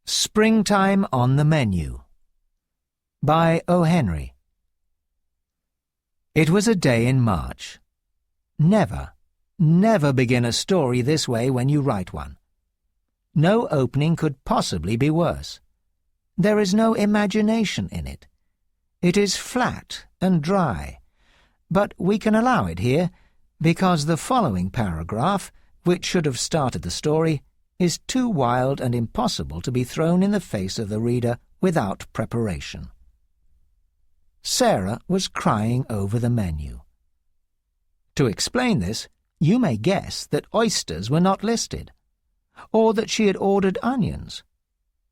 Springtime on the Menu by O. Henry. It was a day in March. Never begin a story this way when you write one. No opening could possibly be worse. There is no imagination in it. It is flat and dry, but we can allow it here because the following paragraph, which should have started the story, is too wild and impossible to be thrown in the face of the reader without preparation. Sarah was crying over the menu. To explain this, you may guess that oysters were not listed, or that she had ordered onions,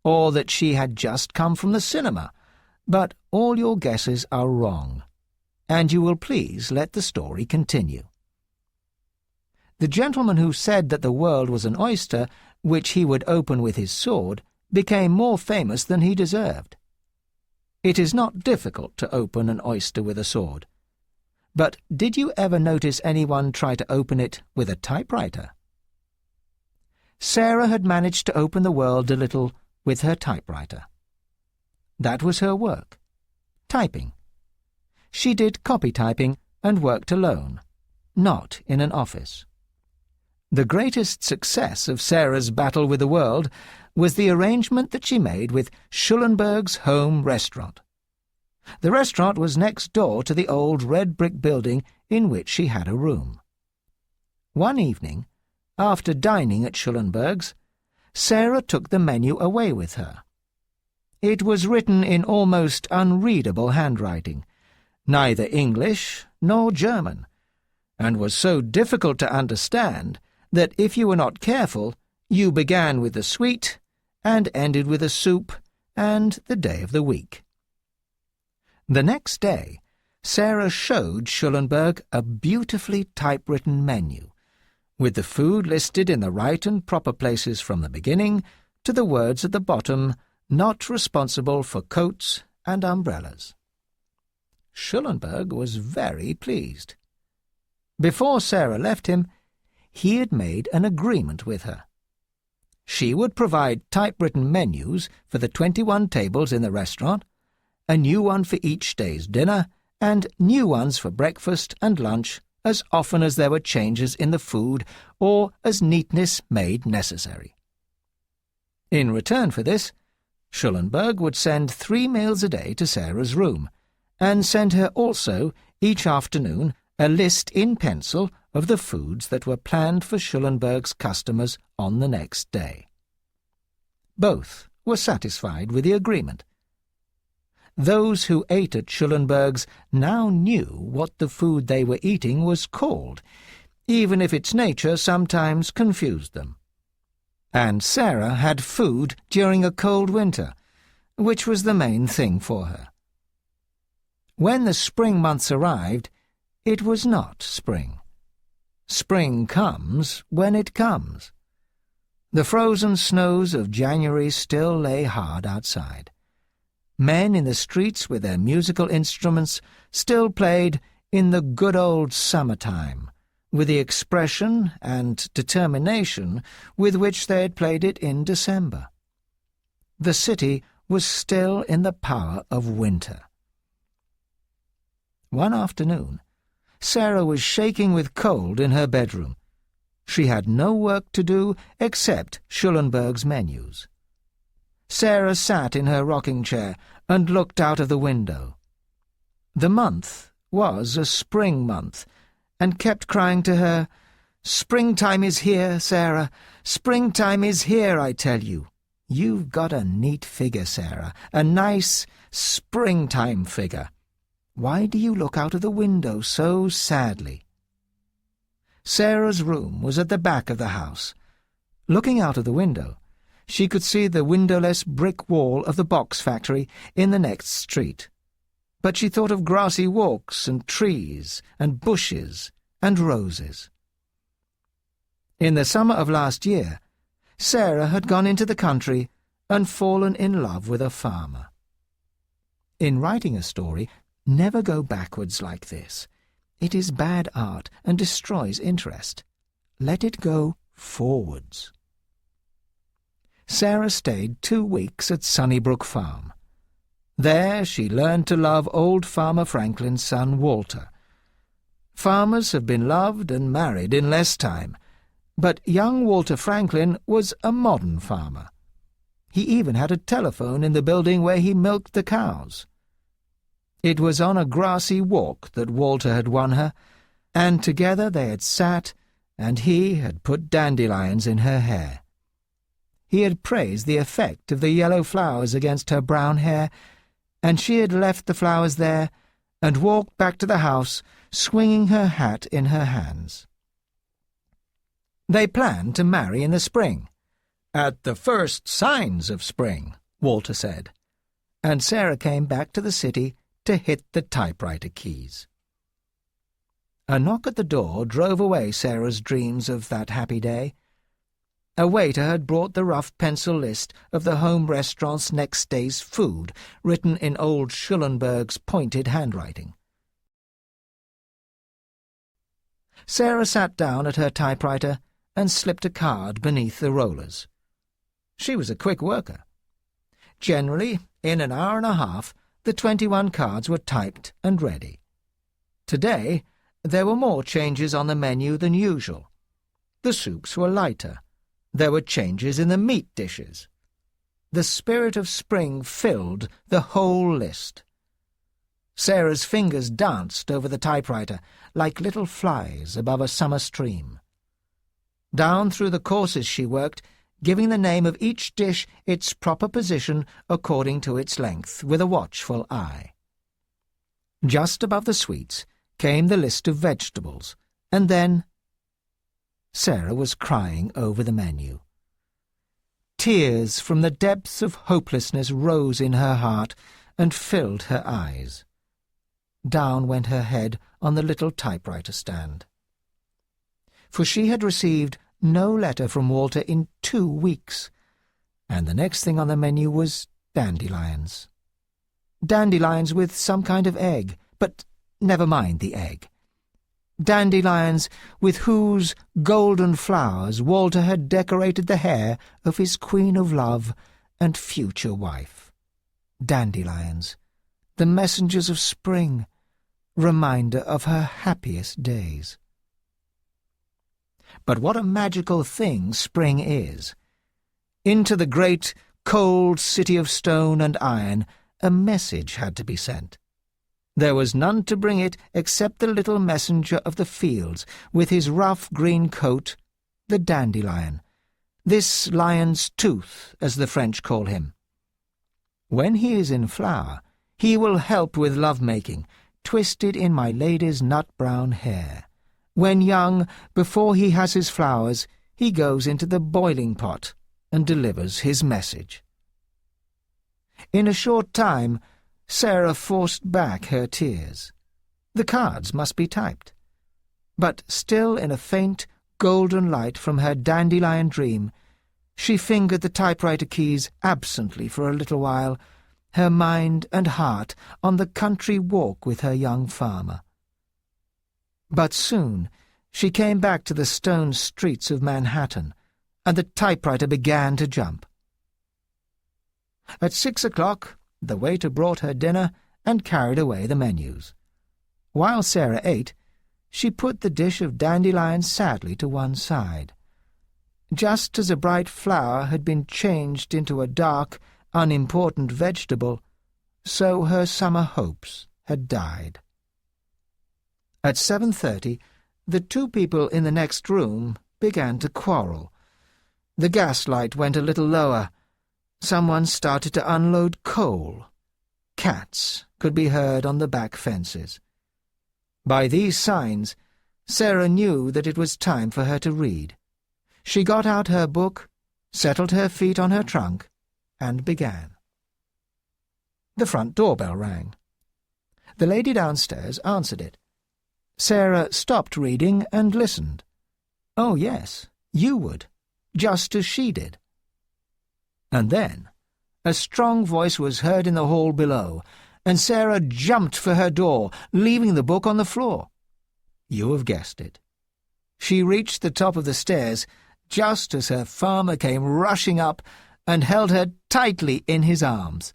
or that she had just come from the cinema, but all your guesses are wrong, and you will please let the story continue. The gentleman who said that the world was an oyster which he would open with his sword became more famous than he deserved. It is not difficult to open an oyster with a sword, but did you ever notice anyone try to open it with a typewriter? Sarah had managed to open the world a little with her typewriter. That was her work, typing. She did copy typing and worked alone, not in an office. The greatest success of Sarah's battle with the world was the arrangement that she made with Schulenburg's home restaurant. The restaurant was next door to the old red-brick building in which she had a room. One evening, after dining at Schulenburg's, Sarah took the menu away with her. It was written in almost unreadable handwriting, neither English nor German, and was so difficult to understand that if you were not careful, you began with the sweet and ended with a soup and the day of the week. The next day, Sarah showed Schulenburg a beautifully typewritten menu, with the food listed in the right and proper places from the beginning to the words at the bottom, not responsible for coats and umbrellas. Schulenburg was very pleased. Before Sarah left him, he had made an agreement with her. She would provide typewritten menus for the 21 tables in the restaurant, a new one for each day's dinner, and new ones for breakfast and lunch as often as there were changes in the food or as neatness made necessary. In return for this, Schulenburg would send 3 meals a day to Sarah's room, and send her also, each afternoon, a list in pencil of the foods that were planned for Schulenburg's customers on the next day. Both were satisfied with the agreement. Those who ate at Schulenburg's now knew what the food they were eating was called, even if its nature sometimes confused them. And Sarah had food during a cold winter, which was the main thing for her. When the spring months arrived, it was not spring. Spring comes when it comes. The frozen snows of January still lay hard outside. Men in the streets with their musical instruments still played in the good old summertime, with the expression and determination with which they had played it in December. The city was still in the power of winter. One afternoon, Sarah was shaking with cold in her bedroom. She had no work to do except Schulenburg's menus. Sarah sat in her rocking chair and looked out of the window. The month was a spring month, and kept crying to her, "Springtime is here, Sarah. Springtime is here, I tell you. You've got a neat figure, Sarah, a nice springtime figure. Why do you look out of the window so sadly?" Sarah's room was at the back of the house. Looking out of the window, she could see the windowless brick wall of the box factory in the next street. But she thought of grassy walks and trees and bushes and roses. In the summer of last year, Sarah had gone into the country and fallen in love with a farmer. In writing a story, never go backwards like this. It is bad art and destroys interest. Let it go forwards. Sarah stayed 2 weeks at Sunnybrook Farm. There she learned to love old Farmer Franklin's son Walter. Farmers have been loved and married in less time, but young Walter Franklin was a modern farmer. He even had a telephone in the building where he milked the cows. It was on a grassy walk that Walter had won her, and together they had sat, and he had put dandelions in her hair. He had praised the effect of the yellow flowers against her brown hair, and she had left the flowers there and walked back to the house, swinging her hat in her hands. They planned to marry in the spring. "At the first signs of spring," Walter said, and Sarah came back to the city to hit the typewriter keys. A knock at the door drove away Sarah's dreams of that happy day. A waiter had brought the rough pencil list of the home restaurant's next day's food, written in old Schulenberg's pointed handwriting. Sarah sat down at her typewriter and slipped a card beneath the rollers. She was a quick worker. Generally, in an hour and a half, the 21 cards were typed and ready. Today, there were more changes on the menu than usual. The soups were lighter. There were changes in the meat dishes. The spirit of spring filled the whole list. Sarah's fingers danced over the typewriter like little flies above a summer stream. Down through the courses she worked, giving the name of each dish its proper position according to its length, with a watchful eye. Just above the sweets came the list of vegetables, and then Sarah was crying over the menu. Tears from the depths of hopelessness rose in her heart and filled her eyes. Down went her head on the little typewriter stand. For she had received no letter from Walter in 2 weeks, and the next thing on the menu was dandelions. Dandelions with some kind of egg, but never mind the egg. Dandelions with whose golden flowers Walter had decorated the hair of his queen of love and future wife. Dandelions, the messengers of spring, reminder of her happiest days. But what a magical thing spring is! Into the great, cold city of stone and iron a message had to be sent. There was none to bring it except the little messenger of the fields, with his rough green coat, the dandelion, this lion's tooth, as the French call him. When he is in flower, he will help with love-making, twisted in my lady's nut-brown hair. When young, before he has his flowers, he goes into the boiling pot and delivers his message. In a short time, Sarah forced back her tears. The cards must be typed. But still in a faint, golden light from her dandelion dream, she fingered the typewriter keys absently for a little while, her mind and heart on the country walk with her young farmer. But soon she came back to the stone streets of Manhattan, and the typewriter began to jump. At 6 o'clock, the waiter brought her dinner and carried away the menus. While Sarah ate, she put the dish of dandelions sadly to one side. Just as a bright flower had been changed into a dark, unimportant vegetable, so her summer hopes had died. At 7:30, the 2 people in the next room began to quarrel. The gaslight went a little lower. Someone started to unload coal. Cats could be heard on the back fences. By these signs, Sarah knew that it was time for her to read. She got out her book, settled her feet on her trunk, and began. The front doorbell rang. The lady downstairs answered it. Sarah stopped reading and listened. Oh, yes, you would, just as she did. And then a strong voice was heard in the hall below, and Sarah jumped for her door, leaving the book on the floor. You have guessed it. She reached the top of the stairs just as her farmer came rushing up, and held her tightly in his arms.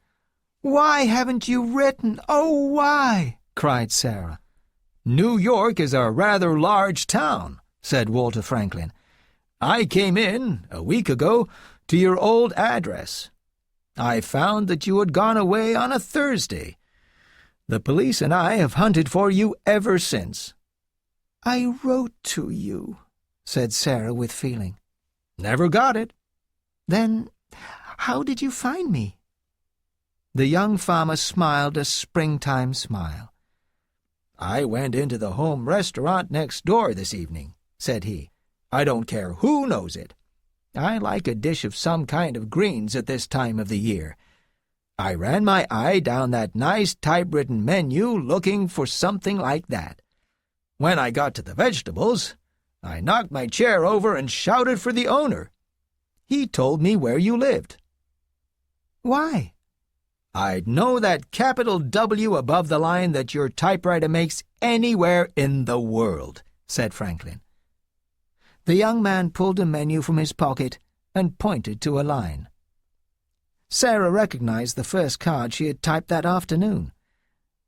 "Why haven't you written? Oh, why?" cried Sarah. "New York is a rather large town," said Walter Franklin. "I came in, a week ago, to your old address. I found that you had gone away on a Thursday. The police and I have hunted for you ever since." "I wrote to you," said Sarah with feeling. "Never got it." "Then how did you find me?" The young farmer smiled a springtime smile. "I went into the home restaurant next door this evening," said he. "I don't care who knows it. I like a dish of some kind of greens at this time of the year. I ran my eye down that nice typewritten menu looking for something like that. When I got to the vegetables, I knocked my chair over and shouted for the owner. He told me where you lived." "Why?" "I'd know that capital W above the line that your typewriter makes anywhere in the world," said Franklin. The young man pulled a menu from his pocket and pointed to a line. Sarah recognized the first card she had typed that afternoon.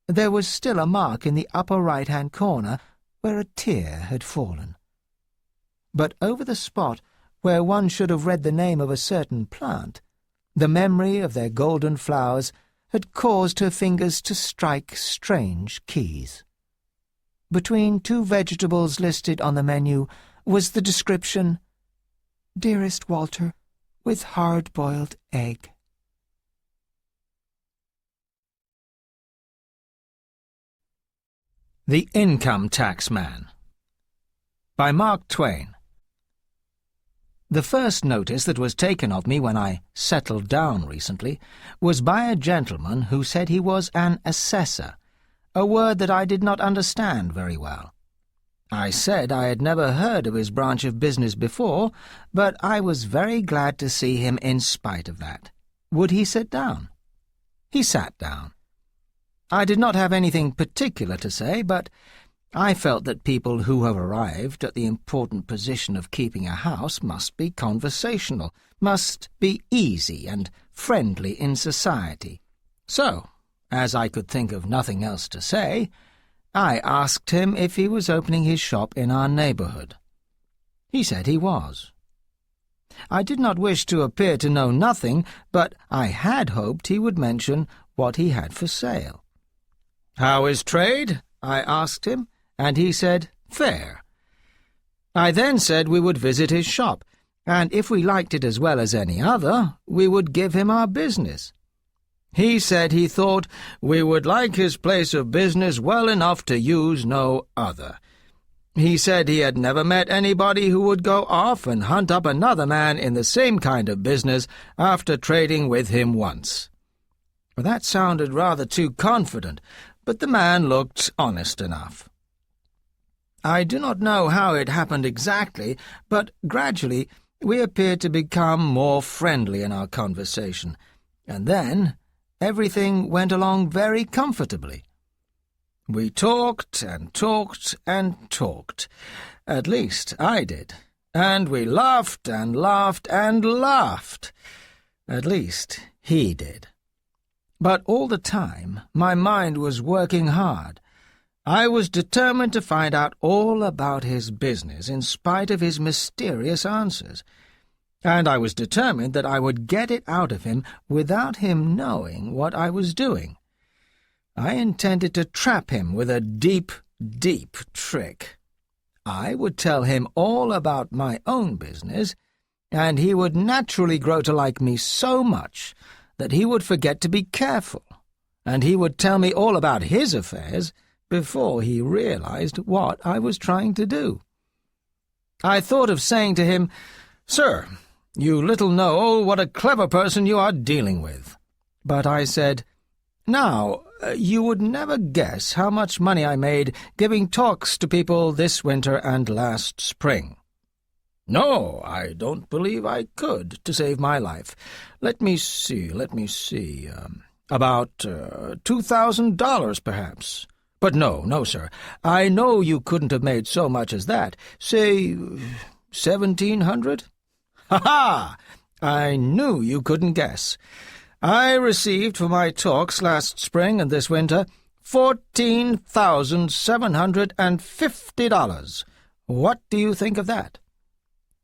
There was still a mark in the upper right-hand corner where a tear had fallen. But over the spot where one should have read the name of a certain plant, the memory of their golden flowers had caused her fingers to strike strange keys. Between two vegetables listed on the menu was the description, "Dearest Walter, with hard-boiled egg." The Income Tax Man by Mark Twain. The first notice that was taken of me when I settled down recently was by a gentleman who said he was an assessor, a word that I did not understand very well. I said I had never heard of his branch of business before, but I was very glad to see him in spite of that. Would he sit down? He sat down. I did not have anything particular to say, but I felt that people who have arrived at the important position of keeping a house must be conversational, must be easy and friendly in society. So, as I could think of nothing else to say, I asked him if he was opening his shop in our neighborhood. He said he was. I did not wish to appear to know nothing, but I had hoped he would mention what he had for sale. "How is trade?" I asked him, and he said, "Fair." I then said we would visit his shop, and if we liked it as well as any other, we would give him our business. He said he thought we would like his place of business well enough to use no other. He said he had never met anybody who would go off and hunt up another man in the same kind of business after trading with him once. Well, that sounded rather too confident, but the man looked honest enough. I do not know how it happened exactly, but gradually we appeared to become more friendly in our conversation, and then everything went along very comfortably. We talked and talked and talked. At least I did. And we laughed and laughed and laughed. At least he did. But all the time my mind was working hard. I was determined to find out all about his business in spite of his mysterious answers, and I was determined that I would get it out of him without him knowing what I was doing. I intended to trap him with a deep, deep trick. I would tell him all about my own business, and he would naturally grow to like me so much that he would forget to be careful, and he would tell me all about his affairs before he realized what I was trying to do. I thought of saying to him, "Sir, you little know what a clever person you are dealing with." But I said, "Now, you would never guess how much money I made giving talks to people this winter and last spring." "No, I don't believe I could, to save my life. Let me see. About $2,000, perhaps. But no, sir. I know you couldn't have made so much as that. Say, 1,700? Ha-ha! I knew you couldn't guess. I received for my talks last spring and this winter $14,750. What do you think of that?"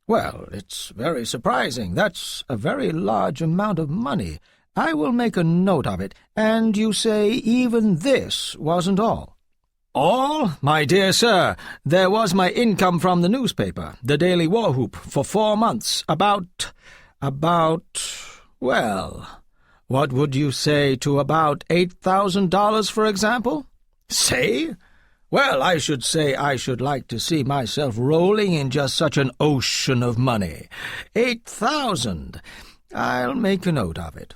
"Well, it's very surprising. That's a very large amount of money. I will make a note of it. And you say even this wasn't all?" "All? My dear sir, there was my income from the newspaper, the Daily War Whoop, for 4 months. Well, what would you say to about $8,000, for example?" "Say? Well, I should say I should like to see myself rolling in just such an ocean of money. 8,000. I'll make a note of it.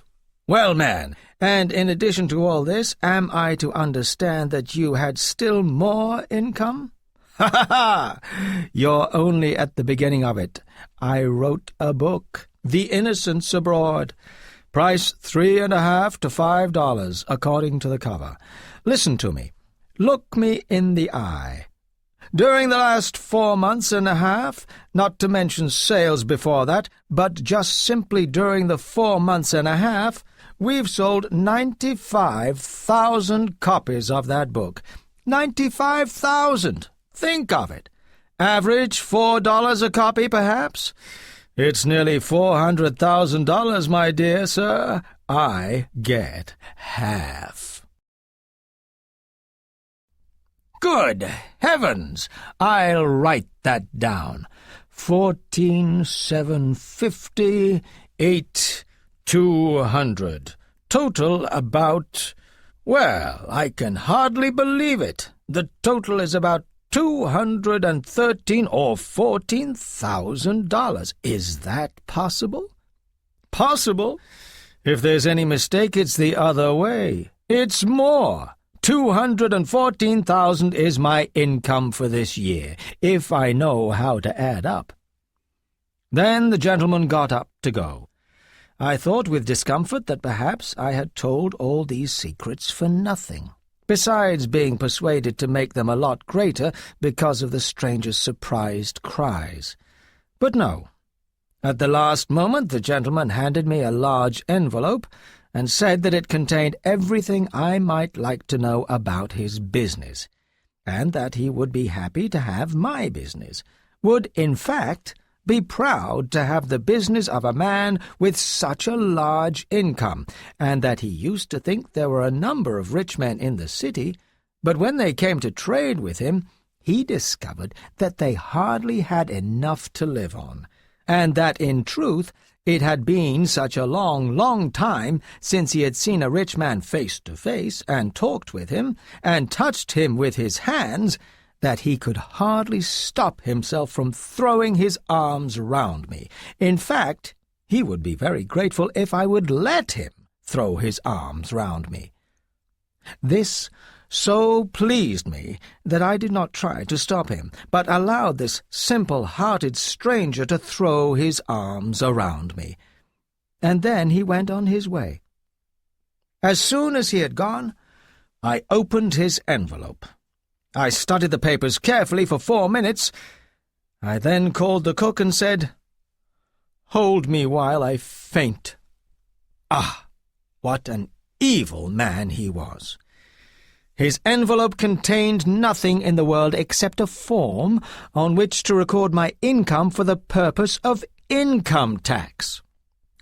Well, man, and in addition to all this, am I to understand that you had still more income?" "Ha, ha, ha! You're only at the beginning of it. I wrote a book, The Innocents Abroad. Price $3.50 to $5, according to the cover. Listen to me. Look me in the eye. During the last 4 months and a half, not to mention sales before that, but just simply during the 4 months and a half, we've sold 95,000 copies of that book. 95,000! Think of it. Average $4 a copy, perhaps? It's nearly $400,000, my dear sir. I get half." "Good heavens! I'll write that down. 14,750, 8,200. Total about— Well, I can hardly believe it. The total is about $213 or $14,000. Is that possible?" "Possible? If there's any mistake, it's the other way. It's more. 214,000 is my income for this year, if I know how to add up." Then the gentleman got up to go. I thought with discomfort that perhaps I had told all these secrets for nothing, besides being persuaded to make them a lot greater because of the stranger's surprised cries. But no. At the last moment the gentleman handed me a large envelope and said that it contained everything I might like to know about his business, and that he would be happy to have my business, would, in fact, be proud to have the business of a man with such a large income, and that he used to think there were a number of rich men in the city, but when they came to trade with him, he discovered that they hardly had enough to live on, and that, in truth, it had been such a long, long time since he had seen a rich man face to face, and talked with him, and touched him with his hands, that he could hardly stop himself from throwing his arms round me. In fact, he would be very grateful if I would let him throw his arms round me. This so pleased me that I did not try to stop him, but allowed this simple-hearted stranger to throw his arms around me. And then he went on his way. As soon as he had gone, I opened his envelope. I studied the papers carefully for 4 minutes. I then called the cook and said, "Hold me while I faint." Ah, what an evil man he was! His envelope contained nothing in the world except a form on which to record my income for the purpose of income tax.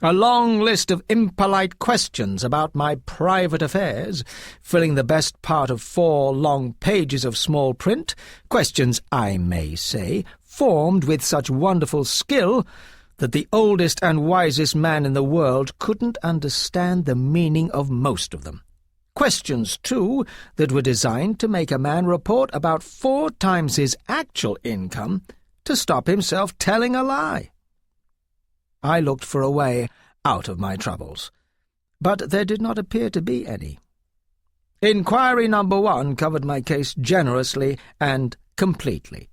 A long list of impolite questions about my private affairs, filling the best part of 4 long pages of small print, questions, I may say, formed with such wonderful skill that the oldest and wisest man in the world couldn't understand the meaning of most of them. Questions, too, that were designed to make a man report about 4 times his actual income to stop himself telling a lie. I looked for a way out of my troubles, but there did not appear to be any. Inquiry number 1 covered my case generously and completely.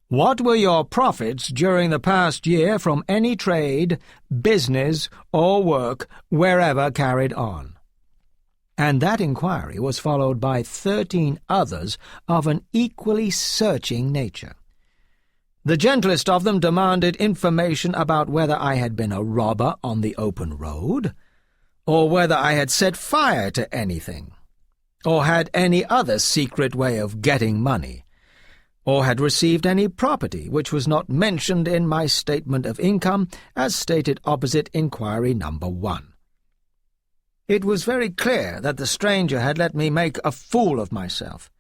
What were your profits during the past year from any trade, business, or work wherever carried on? And that inquiry was followed by 13 others of an equally searching nature. The gentlest of them demanded information about whether I had been a robber on the open road, or whether I had set fire to anything, or had any other secret way of getting money, or had received any property which was not mentioned in my statement of income as stated opposite inquiry number 1. It was very clear that the stranger had let me make a fool of myself.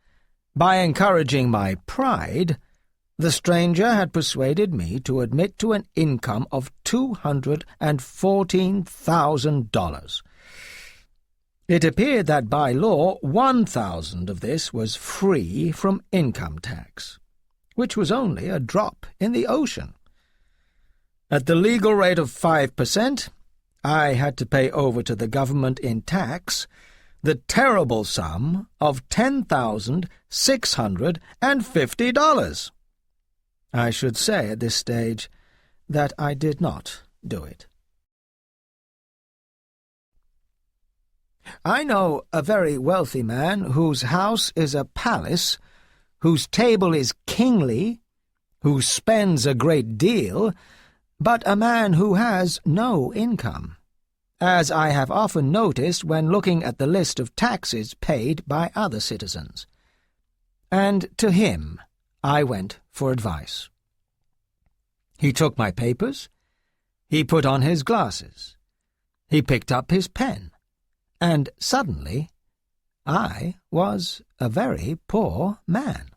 By encouraging my pride, the stranger had persuaded me to admit to an income of $214,000. It appeared that by law $1,000 of this was free from income tax, which was only a drop in the ocean. At the legal rate of 5%, I had to pay over to the government in tax the terrible sum of $10,650. I should say at this stage that I did not do it. I know a very wealthy man whose house is a palace, whose table is kingly, who spends a great deal, but a man who has no income, as I have often noticed when looking at the list of taxes paid by other citizens. And to him I went for advice. He took my papers, he put on his glasses, he picked up his pen, and suddenly I was a very poor man.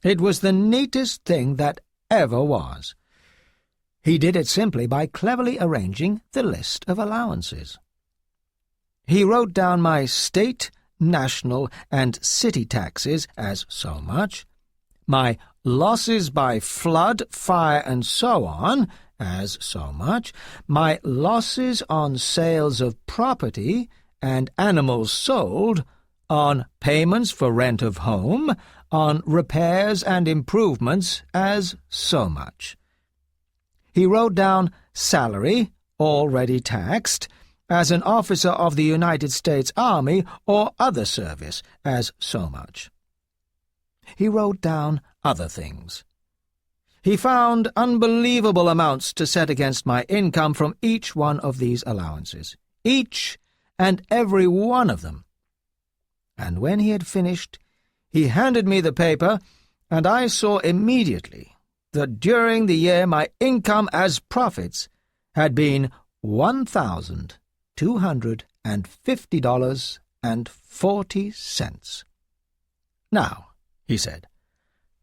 It was the neatest thing that ever was. He did it simply by cleverly arranging the list of allowances. He wrote down my state, national, and city taxes as so much, my losses by flood, fire, and so on as so much, my losses on sales of property and animals sold, on payments for rent of home, on repairs and improvements as so much. He wrote down salary, already taxed, as an officer of the United States Army or other service as so much. He wrote down other things. He found unbelievable amounts to set against my income from each one of these allowances, each and every one of them. And when he had finished, he handed me the paper, and I saw immediately that during the year my income as profits had been $1,250.40. Now, he said,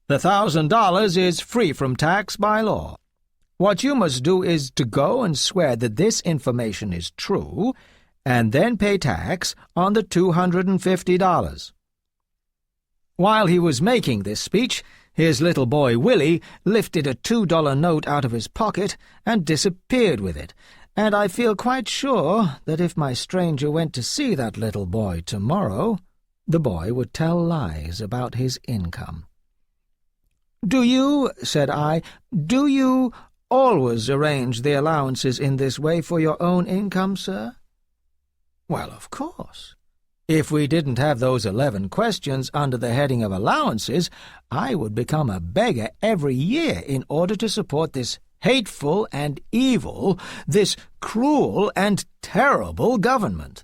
the $1,000 is free from tax by law. What you must do is to go and swear that this information is true, and then pay tax on the $250. While he was making this speech, his little boy Willie lifted a $2 note out of his pocket and disappeared with it, and I feel quite sure that if my stranger went to see that little boy tomorrow, the boy would tell lies about his income. "Do you," said I, "do you always arrange the allowances in this way for your own income, sir?" "Well, of course. If we didn't have those 11 questions under the heading of allowances, I would become a beggar every year in order to support this hateful and evil, this cruel and terrible government."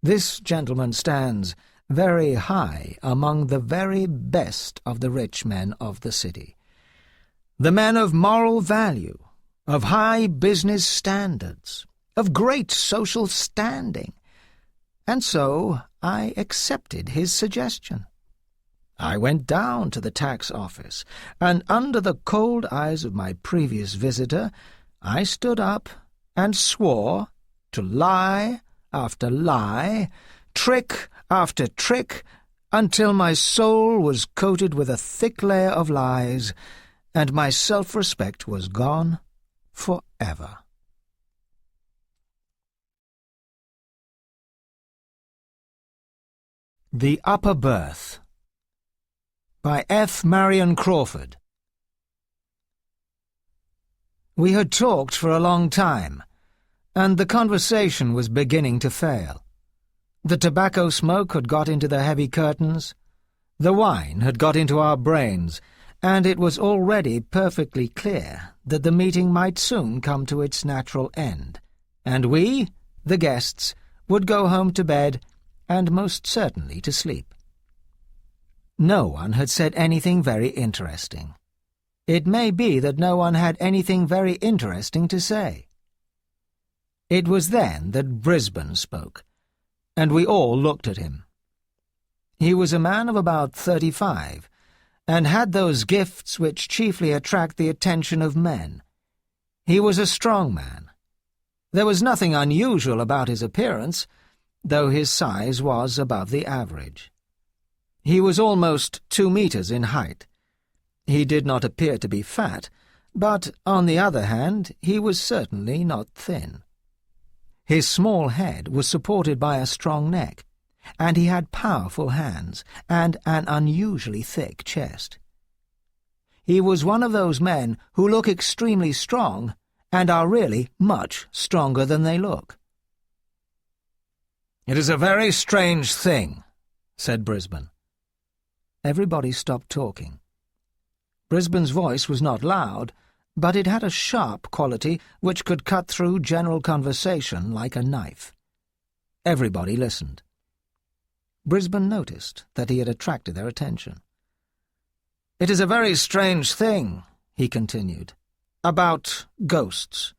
This gentleman stands very high among the very best of the rich men of the city, the men of moral value, of high business standards, of great social standing, and so I accepted his suggestion. I went down to the tax office, and under the cold eyes of my previous visitor, I stood up and swore to lie after lie, trick after trick, until my soul was coated with a thick layer of lies, and my self-respect was gone forever. The Upper Berth by F.Marion Crawford. We had talked for a long time, and the conversation was beginning to fail. The tobacco smoke had got into the heavy curtains, the wine had got into our brains, and it was already perfectly clear that the meeting might soon come to its natural end, and we, the guests, would go home to bed and most certainly to sleep. No one had said anything very interesting. It may be that no one had anything very interesting to say. It was then that Brisbane spoke, and we all looked at him. He was a man of about 35, and had those gifts which chiefly attract the attention of men. He was a strong man. There was nothing unusual about his appearance, though his size was above the average. He was almost 2 meters in height. He did not appear to be fat, but, on the other hand, he was certainly not thin. His small head was supported by a strong neck, and he had powerful hands and an unusually thick chest. He was one of those men who look extremely strong and are really much stronger than they look. "It is a very strange thing," said Brisbane. Everybody stopped talking. Brisbane's voice was not loud, but it had a sharp quality which could cut through general conversation like a knife. Everybody listened. Brisbane noticed that he had attracted their attention. "It is a very strange thing," he continued, "about ghosts.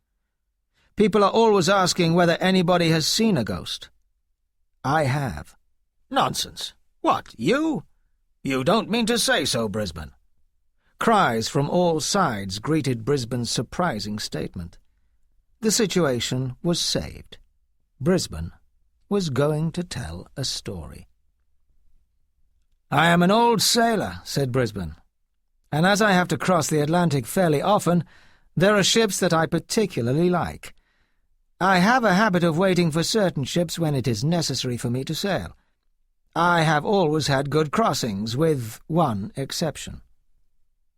People are always asking whether anybody has seen a ghost. I have." "Nonsense! What, you? You don't mean to say so, Brisbane?" Cries from all sides greeted Brisbane's surprising statement. The situation was saved. Brisbane was going to tell a story. "I am an old sailor," said Brisbane, "and as I have to cross the Atlantic fairly often, there are ships that I particularly like. I have a habit of waiting for certain ships when it is necessary for me to sail. I have always had good crossings, with one exception.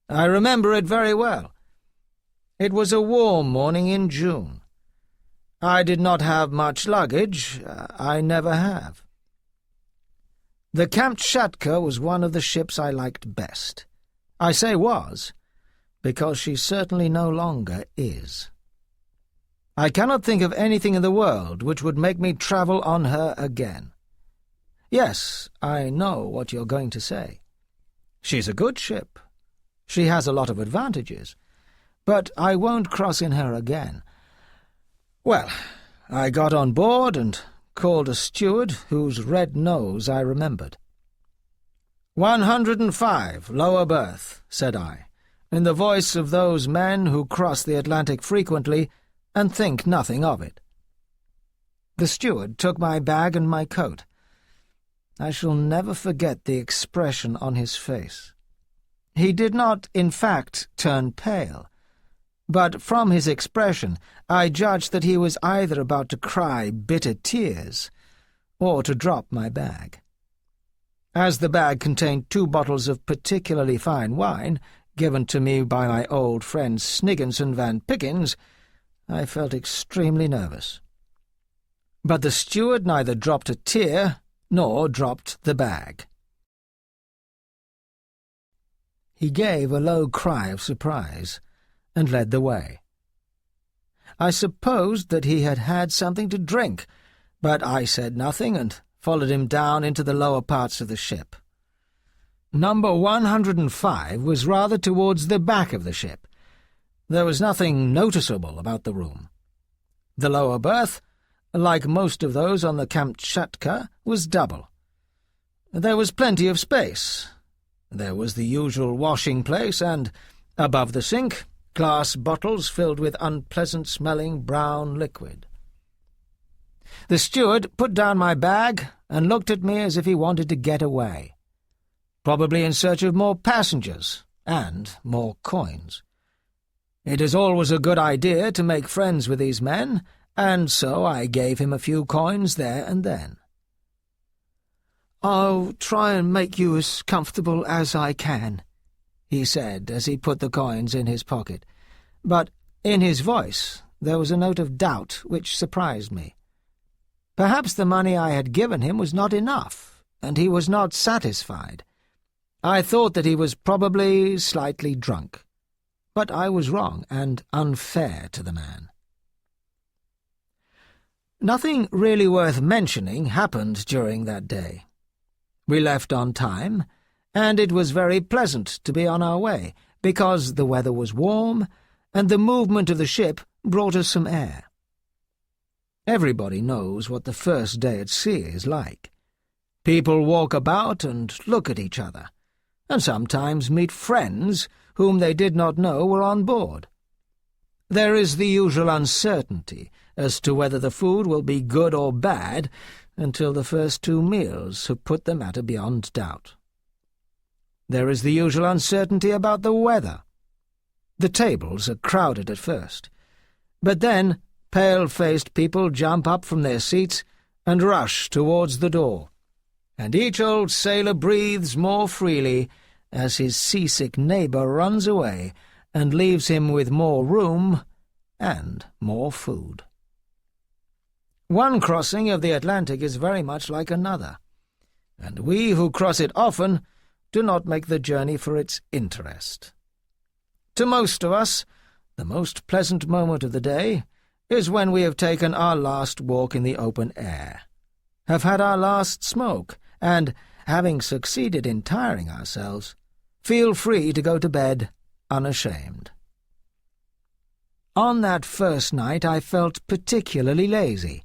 I remember it very well. It was a warm morning in June. I did not have much luggage. I never have. The Kamtschatka was one of the ships I liked best. I say was, because she certainly no longer is. I cannot think of anything in the world which would make me travel on her again. Yes, I know what you're going to say. She's a good ship. She has a lot of advantages, but I won't cross in her again. Well, I got on board and called a steward whose red nose I remembered. 105, lower berth, said I, in the voice of those men who cross the Atlantic frequently and think nothing of it. The steward took my bag and my coat. I shall never forget the expression on his face. He did not, in fact, turn pale, but from his expression I judged that he was either about to cry bitter tears or to drop my bag. As the bag contained 2 bottles of particularly fine wine, given to me by my old friend Snigginson Van Pickens, I felt extremely nervous. But the steward neither dropped a tear nor dropped the bag. He gave a low cry of surprise and led the way. I supposed that he had had something to drink, but I said nothing and followed him down into the lower parts of the ship. Number 105 was rather towards the back of the ship. There was nothing noticeable about the room. The lower berth, like most of those on the Kamtschatka, was double. There was plenty of space. There was the usual washing place and, above the sink, glass bottles filled with unpleasant-smelling brown liquid. The steward put down my bag and looked at me as if he wanted to get away, probably in search of more passengers and more coins. It is always a good idea to make friends with these men, and so I gave him a few coins there and then. "I'll try and make you as comfortable as I can," he said as he put the coins in his pocket, but in his voice there was a note of doubt which surprised me. Perhaps the money I had given him was not enough, and he was not satisfied. I thought that he was probably slightly drunk, but I was wrong and unfair to the man. Nothing really worth mentioning happened during that day. We left on time, and it was very pleasant to be on our way, because the weather was warm, and the movement of the ship brought us some air. Everybody knows what the first day at sea is like. People walk about and look at each other, and sometimes meet friends whom they did not know were on board. There is the usual uncertainty as to whether the food will be good or bad until the first 2 meals have put the matter beyond doubt. There is the usual uncertainty about the weather. The tables are crowded at first, but then pale-faced people jump up from their seats and rush towards the door, and each old sailor breathes more freely as his seasick neighbour runs away and leaves him with more room and more food. One crossing of the Atlantic is very much like another, and we who cross it often do not make the journey for its interest. To most of us, the most pleasant moment of the day is when we have taken our last walk in the open air, have had our last smoke, and, having succeeded in tiring ourselves, feel free to go to bed unashamed. On that first night I felt particularly lazy,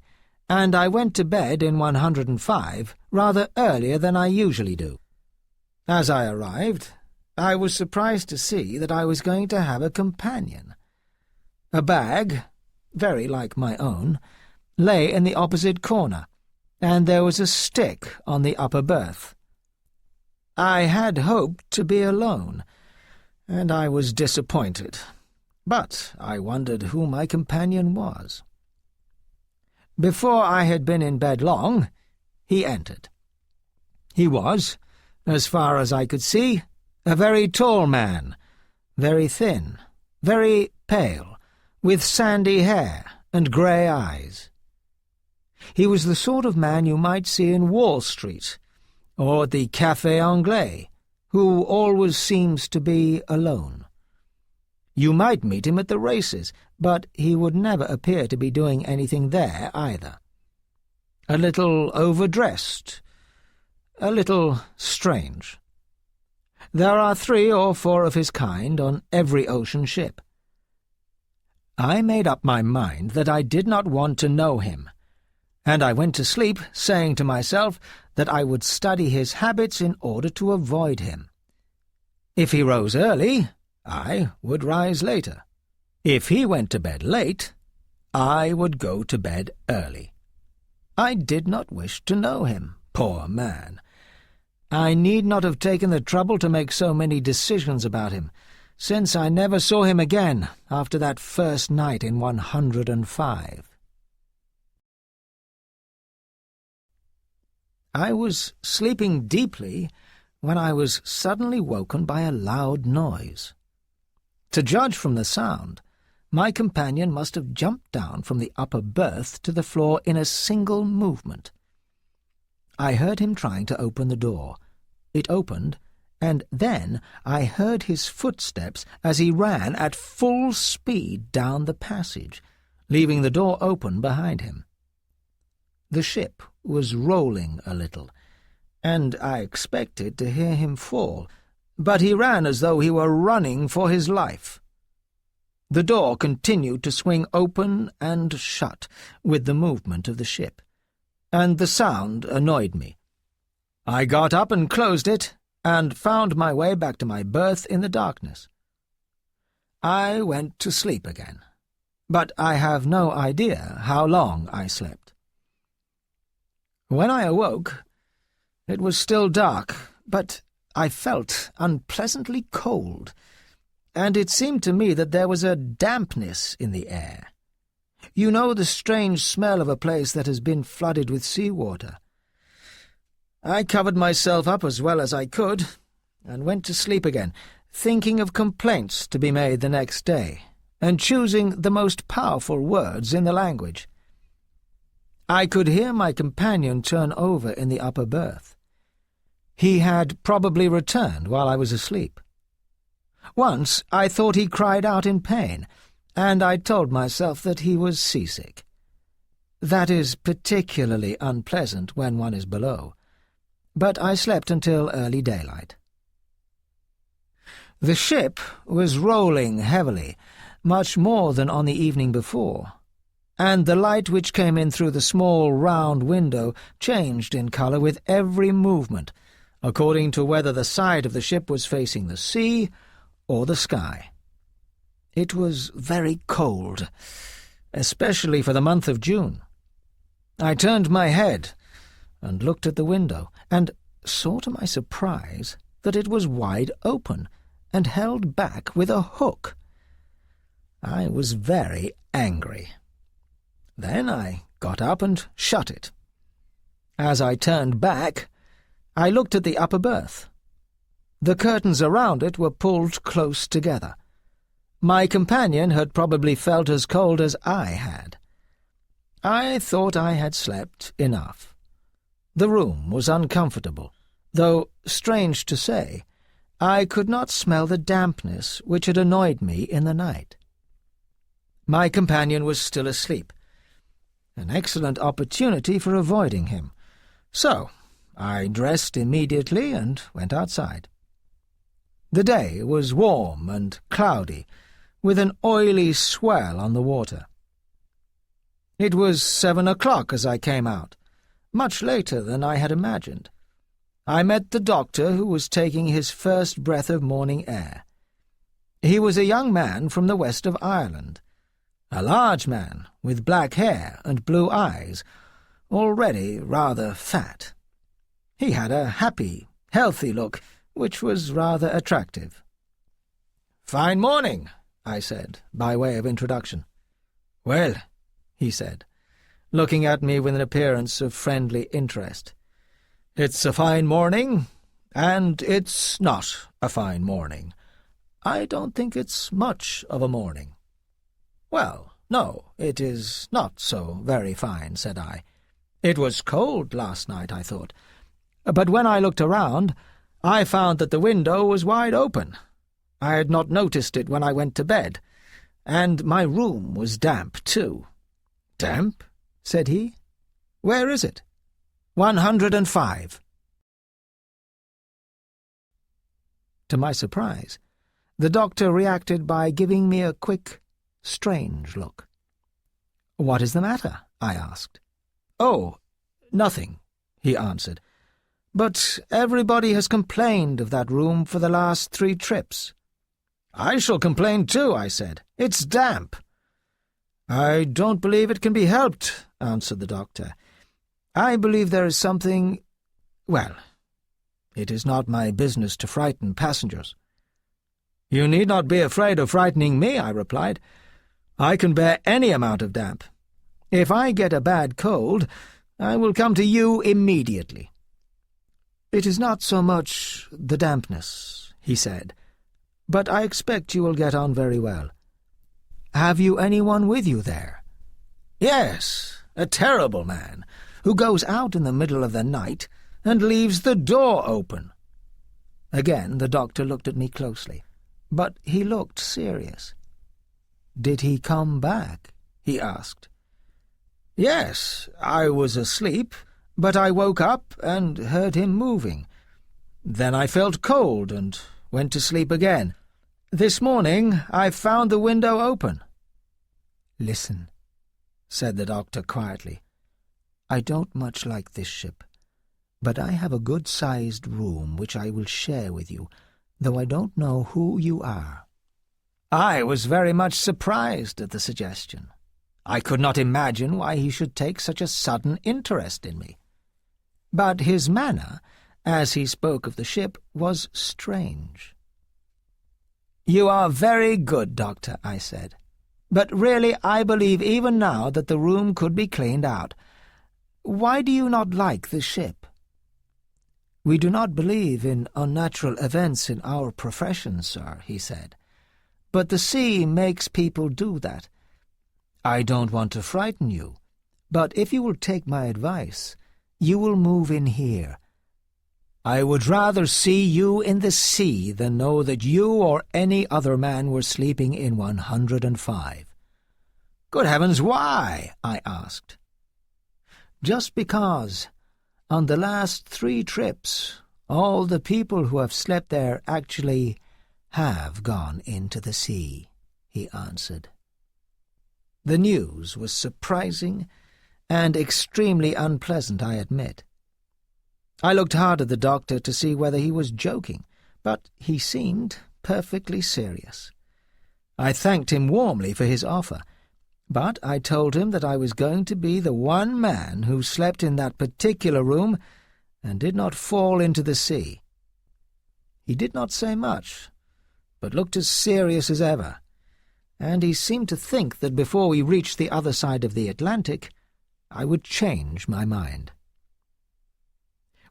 and I went to bed in 105 rather earlier than I usually do. As I arrived, I was surprised to see that I was going to have a companion. A bag, very like my own, lay in the opposite corner, and there was a stick on the upper berth. I had hoped to be alone, and I was disappointed, but I wondered who my companion was. Before I had been in bed long, he entered. He was, as far as I could see, a very tall man, very thin, very pale, with sandy hair and grey eyes. He was the sort of man you might see in Wall Street, or at the Café Anglais, who always seems to be alone. You might meet him at the races, but he would never appear to be doing anything there either. A little overdressed, a little strange. There are 3 or 4 of his kind on every ocean ship. I made up my mind that I did not want to know him, and I went to sleep saying to myself that I would study his habits in order to avoid him. If he rose early, I would rise later. If he went to bed late, I would go to bed early. I did not wish to know him, poor man. I need not have taken the trouble to make so many decisions about him, since I never saw him again after that first night in 105. I was sleeping deeply when I was suddenly woken by a loud noise. To judge from the sound, my companion must have jumped down from the upper berth to the floor in a single movement. I heard him trying to open the door. It opened, and then I heard his footsteps as he ran at full speed down the passage, leaving the door open behind him. The ship was rolling a little, and I expected to hear him fall, but he ran as though he were running for his life. The door continued to swing open and shut with the movement of the ship, and the sound annoyed me. I got up and closed it, and found my way back to my berth in the darkness. I went to sleep again, but I have no idea how long I slept. When I awoke, it was still dark, but I felt unpleasantly cold, and it seemed to me that there was a dampness in the air. You know the strange smell of a place that has been flooded with seawater. I covered myself up as well as I could, and went to sleep again, thinking of complaints to be made the next day, and choosing the most powerful words in the language. I could hear my companion turn over in the upper berth. He had probably returned while I was asleep. Once I thought he cried out in pain, and I told myself that he was seasick. That is particularly unpleasant when one is below, but I slept until early daylight. The ship was rolling heavily, much more than on the evening before, and the light which came in through the small round window changed in colour with every movement, according to whether the side of the ship was facing the sea or the sky. It was very cold, especially for the month of June. I turned my head and looked at the window, and saw to my surprise that it was wide open and held back with a hook. I was very angry. Then I got up and shut it. As I turned back, I looked at the upper berth. The curtains around it were pulled close together. My companion had probably felt as cold as I had. I thought I had slept enough. The room was uncomfortable, though, strange to say, I could not smell the dampness which had annoyed me in the night. My companion was still asleep, an excellent opportunity for avoiding him, so I dressed immediately and went outside. The day was warm and cloudy, with an oily swell on the water. It was 7 o'clock as I came out, much later than I had imagined. I met the doctor, who was taking his first breath of morning air. He was a young man from the west of Ireland, a large man with black hair and blue eyes, already rather fat. He had a happy, healthy look, which was rather attractive. "Fine morning," I said, by way of introduction. "Well," he said, looking at me with an appearance of friendly interest, "it's a fine morning, and it's not a fine morning. I don't think it's much of a morning." "Well, no, it is not so very fine," said I. "It was cold last night, I thought. But when I looked around, I found that the window was wide open. I had not noticed it when I went to bed, and my room was damp, too." "Damp?" said he. "Where is it?" 105. To my surprise, the doctor reacted by giving me a quick, strange look. "What is the matter?" I asked. "Oh, nothing," he answered. "But everybody has complained of that room for the last 3 trips." "I shall complain too," I said. "It's damp." "I don't believe it can be helped," answered the doctor. "I believe there is something— well, it is not my business to frighten passengers." "You need not be afraid of frightening me," I replied. "I can bear any amount of damp. If I get a bad cold, I will come to you immediately." "It is not so much the dampness," he said, "but I expect you will get on very well. Have you anyone with you there?" "Yes, a terrible man, who goes out in the middle of the night and leaves the door open." Again the doctor looked at me closely, but he looked serious. "Did he come back?" he asked. "Yes, I was asleep, but I woke up and heard him moving. Then I felt cold and went to sleep again. This morning I found the window open." "Listen," said the doctor quietly. "I don't much like this ship, but I have a good-sized room which I will share with you, though I don't know who you are." I was very much surprised at the suggestion. I could not imagine why he should take such a sudden interest in me. But his manner, as he spoke of the ship, was strange. "You are very good, Doctor," I said. "But really I believe even now that the room could be cleaned out. Why do you not like the ship?" "We do not believe in unnatural events in our profession, sir," he said. "But the sea makes people do that. I don't want to frighten you, but if you will take my advice, you will move in here. I would rather see you in the sea than know that you or any other man were sleeping in 105. Good heavens, why? I asked. Just because, on the last 3 trips, all the people who have slept there actually have gone into the sea, he answered. The news was surprising and extremely unpleasant, I admit. I looked hard at the doctor to see whether he was joking, but he seemed perfectly serious. I thanked him warmly for his offer, but I told him that I was going to be the one man who slept in that particular room and did not fall into the sea. He did not say much, but looked as serious as ever, and he seemed to think that before we reached the other side of the Atlantic, I would change my mind.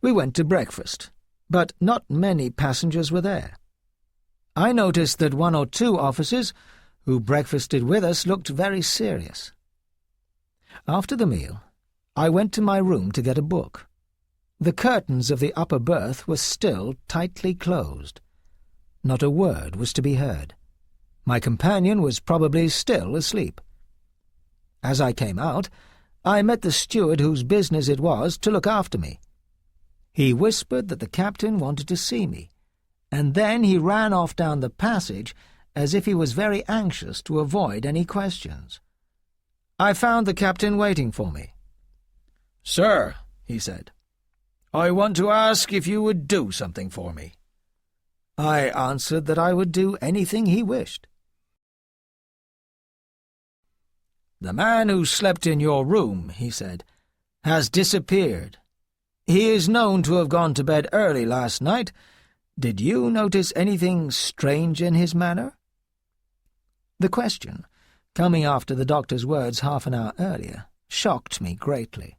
We went to breakfast, but not many passengers were there. I noticed that 1 or 2 officers who breakfasted with us looked very serious. After the meal, I went to my room to get a book. The curtains of the upper berth were still tightly closed. Not a word was to be heard. My companion was probably still asleep. As I came out, I met the steward whose business it was to look after me. He whispered that the captain wanted to see me, and then he ran off down the passage as if he was very anxious to avoid any questions. I found the captain waiting for me. "Sir," he said, "I want to ask if you would do something for me." I answered that I would do anything he wished. "The man who slept in your room," he said, "has disappeared. He is known to have gone to bed early last night. Did you notice anything strange in his manner?" The question, coming after the doctor's words half an hour earlier, shocked me greatly.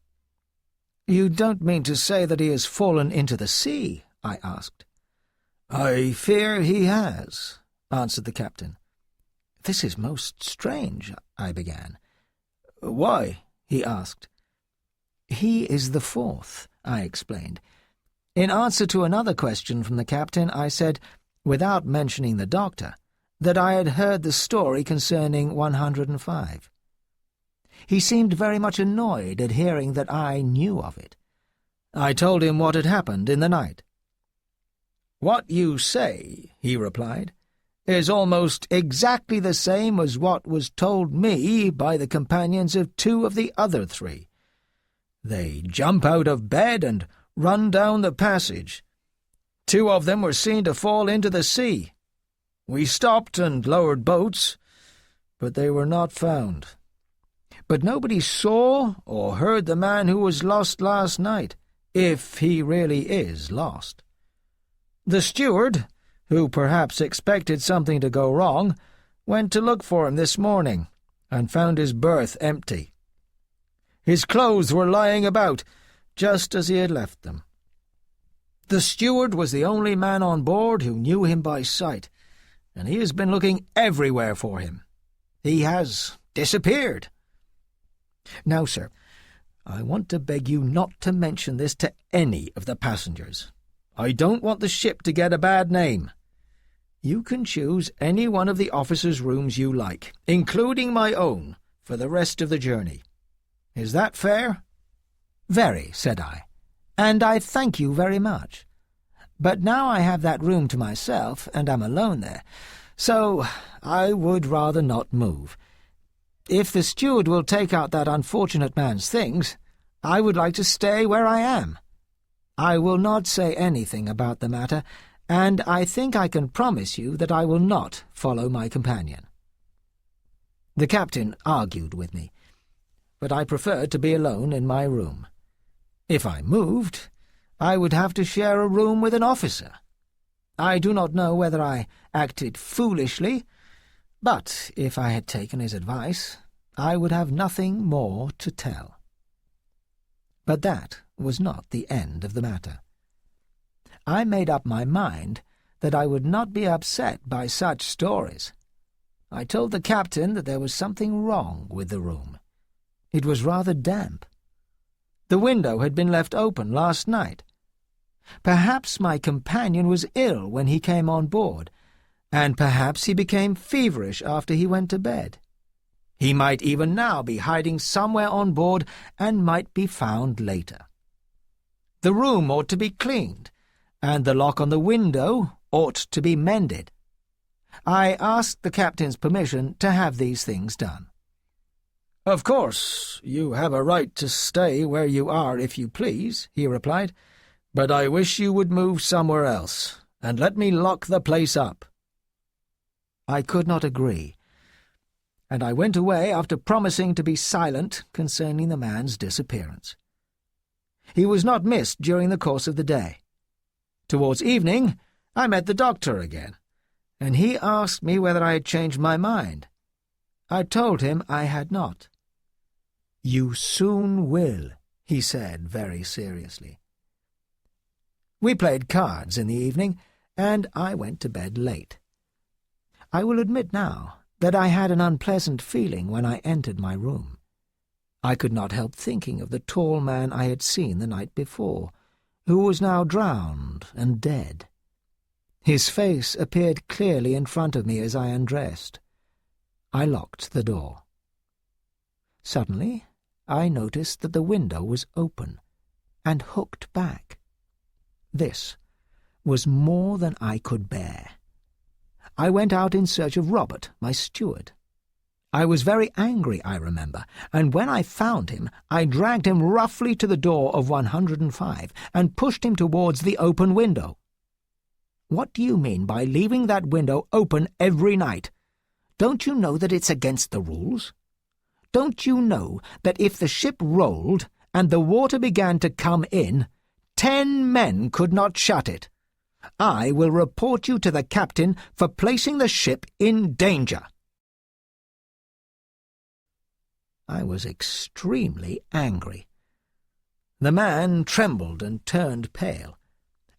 "You don't mean to say that he has fallen into the sea?" I asked. "I fear he has," answered the captain. "This is most strange," I began. "Why?" he asked. "He is the 4th," I explained. In answer to another question from the captain, I said, without mentioning the doctor, that I had heard the story concerning 105. He seemed very much annoyed at hearing that I knew of it. I told him what had happened in the night. "What you say," he replied, "is almost exactly the same as what was told me by the companions of 2 of the other 3. They jump out of bed and run down the passage. 2 of them were seen to fall into the sea. We stopped and lowered boats, but they were not found. But nobody saw or heard the man who was lost last night, if he really is lost. The steward, who perhaps expected something to go wrong, went to look for him this morning and found his berth empty. His clothes were lying about, just as he had left them. The steward was the only man on board who knew him by sight, and he has been looking everywhere for him. He has disappeared. Now, sir, I want to beg you not to mention this to any of the passengers. I don't want the ship to get a bad name. You can choose any one of the officers' rooms you like, including my own, for the rest of the journey. Is that fair?" "Very," said I, "and I thank you very much. But now I have that room to myself, and am alone there, so I would rather not move. If the steward will take out that unfortunate man's things, I would like to stay where I am. I will not say anything about the matter, and I think I can promise you that I will not follow my companion." The captain argued with me, but I preferred to be alone in my room. If I moved, I would have to share a room with an officer. I do not know whether I acted foolishly, but if I had taken his advice, I would have nothing more to tell. But that was not the end of the matter. I made up my mind that I would not be upset by such stories. I told the captain that there was something wrong with the room. It was rather damp. The window had been left open last night. Perhaps my companion was ill when he came on board, and perhaps he became feverish after he went to bed. He might even now be hiding somewhere on board and might be found later. The room ought to be cleaned, and the lock on the window ought to be mended. I asked the captain's permission to have these things done. "Of course, you have a right to stay where you are if you please," he replied, "but I wish you would move somewhere else, and let me lock the place up." I could not agree, and I went away after promising to be silent concerning the man's disappearance. He was not missed during the course of the day. Towards evening, I met the doctor again, and he asked me whether I had changed my mind. I told him I had not. "You soon will," he said very seriously. We played cards in the evening, and I went to bed late. I will admit now that I had an unpleasant feeling when I entered my room. I could not help thinking of the tall man I had seen the night before, who was now drowned and dead. His face appeared clearly in front of me as I undressed. I locked the door. Suddenly, I noticed that the window was open and hooked back. This was more than I could bear. I went out in search of Robert, my steward. I was very angry, I remember, and when I found him, I dragged him roughly to the door of 105 and pushed him towards the open window. "What do you mean by leaving that window open every night? Don't you know that it's against the rules? Don't you know that if the ship rolled and the water began to come in, 10 men could not shut it? I will report you to the captain for placing the ship in danger." I was extremely angry. The man trembled and turned pale,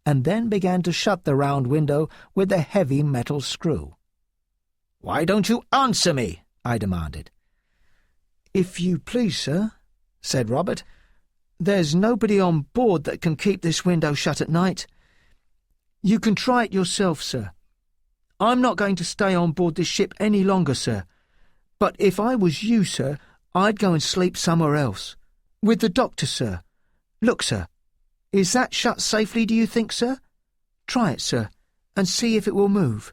and then began to shut the round window with the heavy metal screw. "Why don't you answer me?" I demanded. "If you please, sir," said Robert, "there's nobody on board that can keep this window shut at night. You can try it yourself, sir. I'm not going to stay on board this ship any longer, sir. But if I was you, sir, I'd go and sleep somewhere else. With the doctor, sir. Look, sir. Is that shut safely, do you think, sir? Try it, sir, and see if it will move."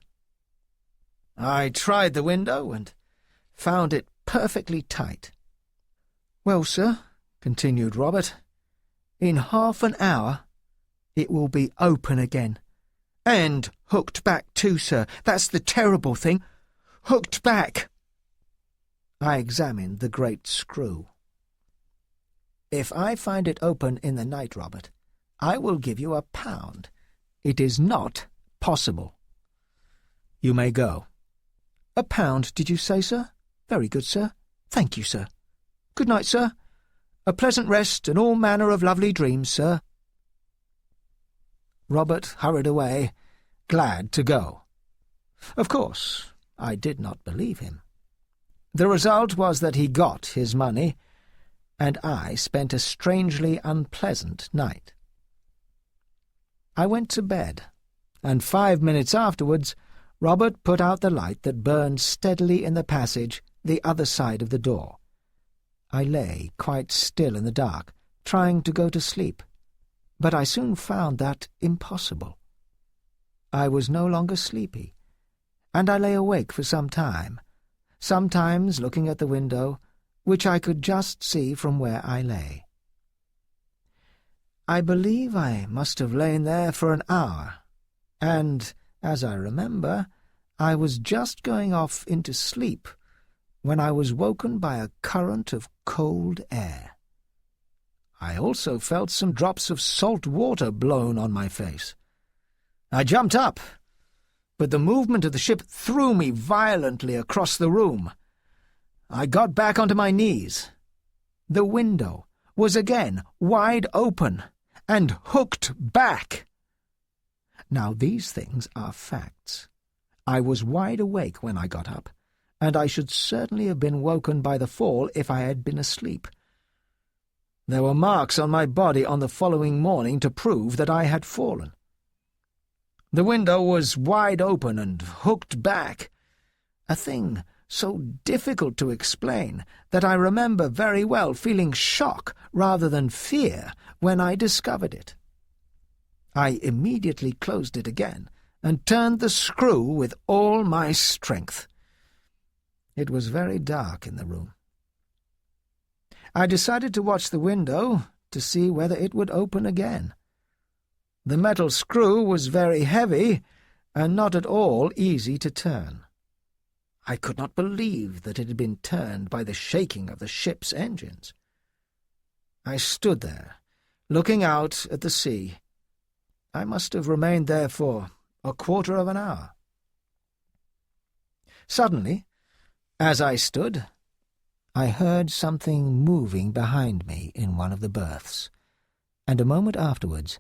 I tried the window and found it perfectly tight. "Well, sir," continued Robert, "in half an hour it will be open again. And hooked back too, sir. That's the terrible thing. Hooked back." I examined the great screw. "If I find it open in the night, Robert, I will give you £1. It is not possible." "You may go." £1, did you say, sir? Very good, sir. Thank you, sir. Good night, sir. A pleasant rest and all manner of lovely dreams, sir." Robert hurried away, glad to go. Of course, I did not believe him. The result was that he got his money, and I spent a strangely unpleasant night. I went to bed, and 5 minutes afterwards Robert put out the light that burned steadily in the passage the other side of the door. I lay quite still in the dark, trying to go to sleep, but I soon found that impossible. I was no longer sleepy, and I lay awake for some time, sometimes looking at the window, which I could just see from where I lay. I believe I must have lain there for an hour, and, as I remember, I was just going off into sleep when I was woken by a current of cold air. I also felt some drops of salt water blown on my face. I jumped up, but the movement of the ship threw me violently across the room. I got back onto my knees. The window was again wide open and hooked back. Now these things are facts. I was wide awake when I got up, and I should certainly have been woken by the fall if I had been asleep. There were marks on my body on the following morning to prove that I had fallen. The window was wide open and hooked back, a thing so difficult to explain that I remember very well feeling shock rather than fear when I discovered it. I immediately closed it again and turned the screw with all my strength. It was very dark in the room. I decided to watch the window to see whether it would open again. The metal screw was very heavy and not at all easy to turn. I could not believe that it had been turned by the shaking of the ship's engines. I stood there, looking out at the sea. I must have remained there for a quarter of an hour. Suddenly, as I stood, I heard something moving behind me in one of the berths, and a moment afterwards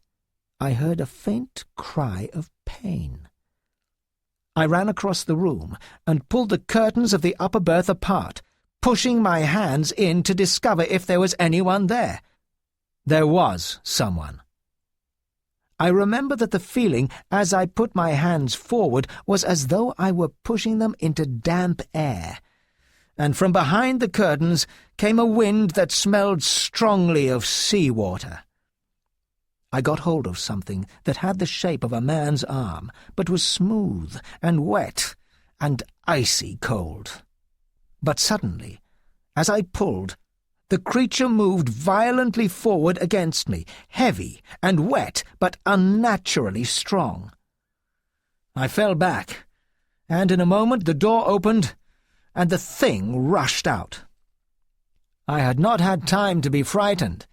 I heard a faint cry of pain. I ran across the room and pulled the curtains of the upper berth apart, pushing my hands in to discover if there was anyone there. There was someone. I remember that the feeling as I put my hands forward was as though I were pushing them into damp air, and from behind the curtains came a wind that smelled strongly of sea-water. I got hold of something that had the shape of a man's arm, but was smooth and wet and icy cold. But suddenly, as I pulled, the creature moved violently forward against me, heavy and wet, but unnaturally strong. I fell back, and in a moment the door opened, and the thing rushed out. I had not had time to be frightened,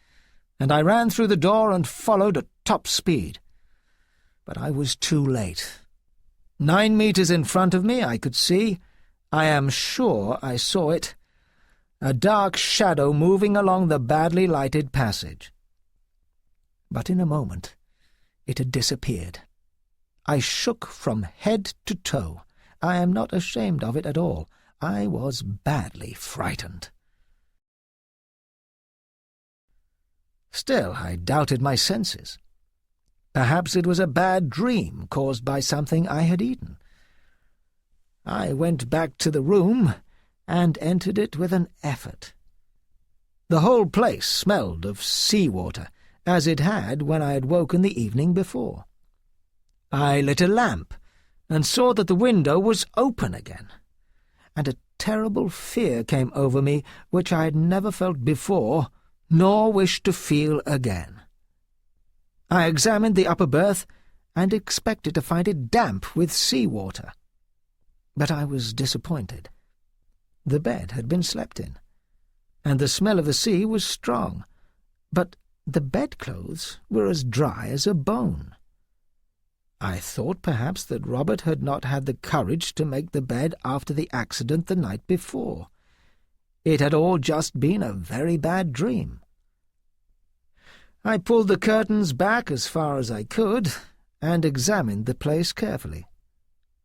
and I ran through the door and followed at top speed. But I was too late. 9 meters in front of me I could see, I am sure I saw it, a dark shadow moving along the badly lighted passage. But in a moment it had disappeared. I shook from head to toe. I am not ashamed of it at all. I was badly frightened. Still, I doubted my senses. Perhaps it was a bad dream caused by something I had eaten. I went back to the room and entered it with an effort. The whole place smelled of sea-water, as it had when I had woken the evening before. I lit a lamp and saw that the window was open again, and a terrible fear came over me which I had never felt before, nor wished to feel again. I examined the upper berth and expected to find it damp with sea-water. But I was disappointed. The bed had been slept in, and the smell of the sea was strong, but the bedclothes were as dry as a bone. I thought perhaps that Robert had not had the courage to make the bed after the accident the night before. It had all just been a very bad dream. I pulled the curtains back as far as I could and examined the place carefully.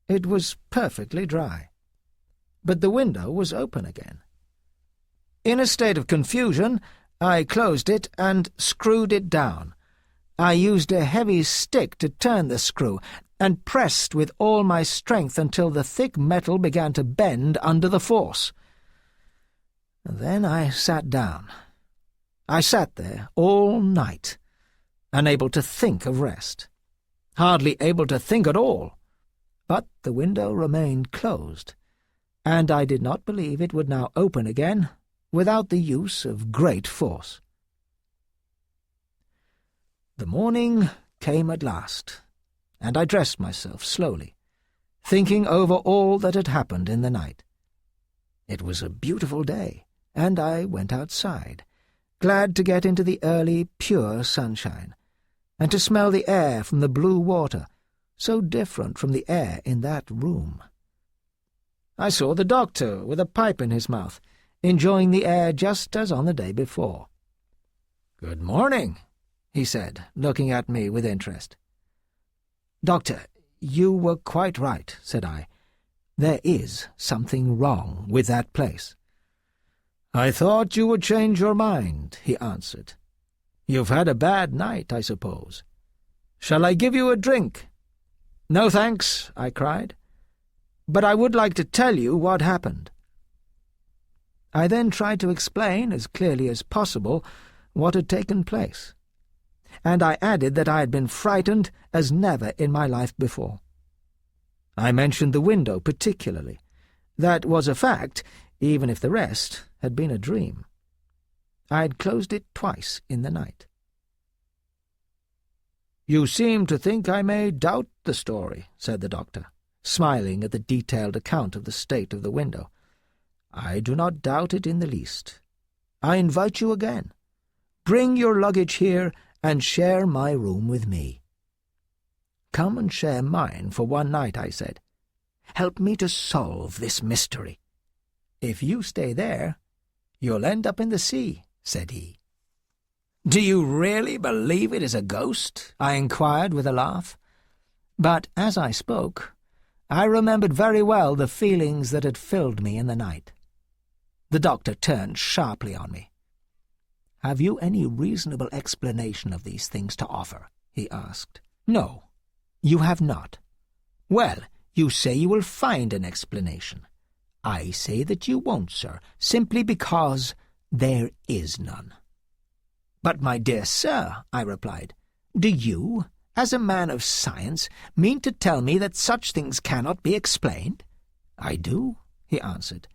It was perfectly dry, but the window was open again. In a state of confusion, I closed it and screwed it down. I used a heavy stick to turn the screw and pressed with all my strength until the thick metal began to bend under the force. Then I sat down. I sat there all night, unable to think of rest, hardly able to think at all. But the window remained closed, and I did not believe it would now open again without the use of great force. The morning came at last, and I dressed myself slowly, thinking over all that had happened in the night. It was a beautiful day, and I went outside, glad to get into the early, pure sunshine, and to smell the air from the blue water, so different from the air in that room. I saw the doctor with a pipe in his mouth, enjoying the air just as on the day before. "Good morning," he said, looking at me with interest. "Doctor, you were quite right," said I. "There is something wrong with that place." "I thought you would change your mind," he answered. "You've had a bad night, I suppose. Shall I give you a drink?" "No, thanks," I cried. "But I would like to tell you what happened." I then tried to explain as clearly as possible what had taken place, and I added that I had been frightened as never in my life before. I mentioned the window particularly. That was a fact, even if the rest had been a dream. I had closed it twice in the night. "You seem to think I may doubt the story," said the doctor, smiling at the detailed account of the state of the window. "I do not doubt it in the least. I invite you again. Bring your luggage here and share my room with me." "Come and share mine for one night," I said. "Help me to solve this mystery." "If you stay there, you'll end up in the sea," said he. "Do you really believe it is a ghost?" I inquired with a laugh. But as I spoke, I remembered very well the feelings that had filled me in the night. The doctor turned sharply on me. "Have you any reasonable explanation of these things to offer?" he asked. "No, you have not." "Well, you say you will find an explanation. I say that you won't, sir, simply because there is none." "But, my dear sir," I replied, "do you, as a man of science, mean to tell me that such things cannot be explained?" "I do," he answered,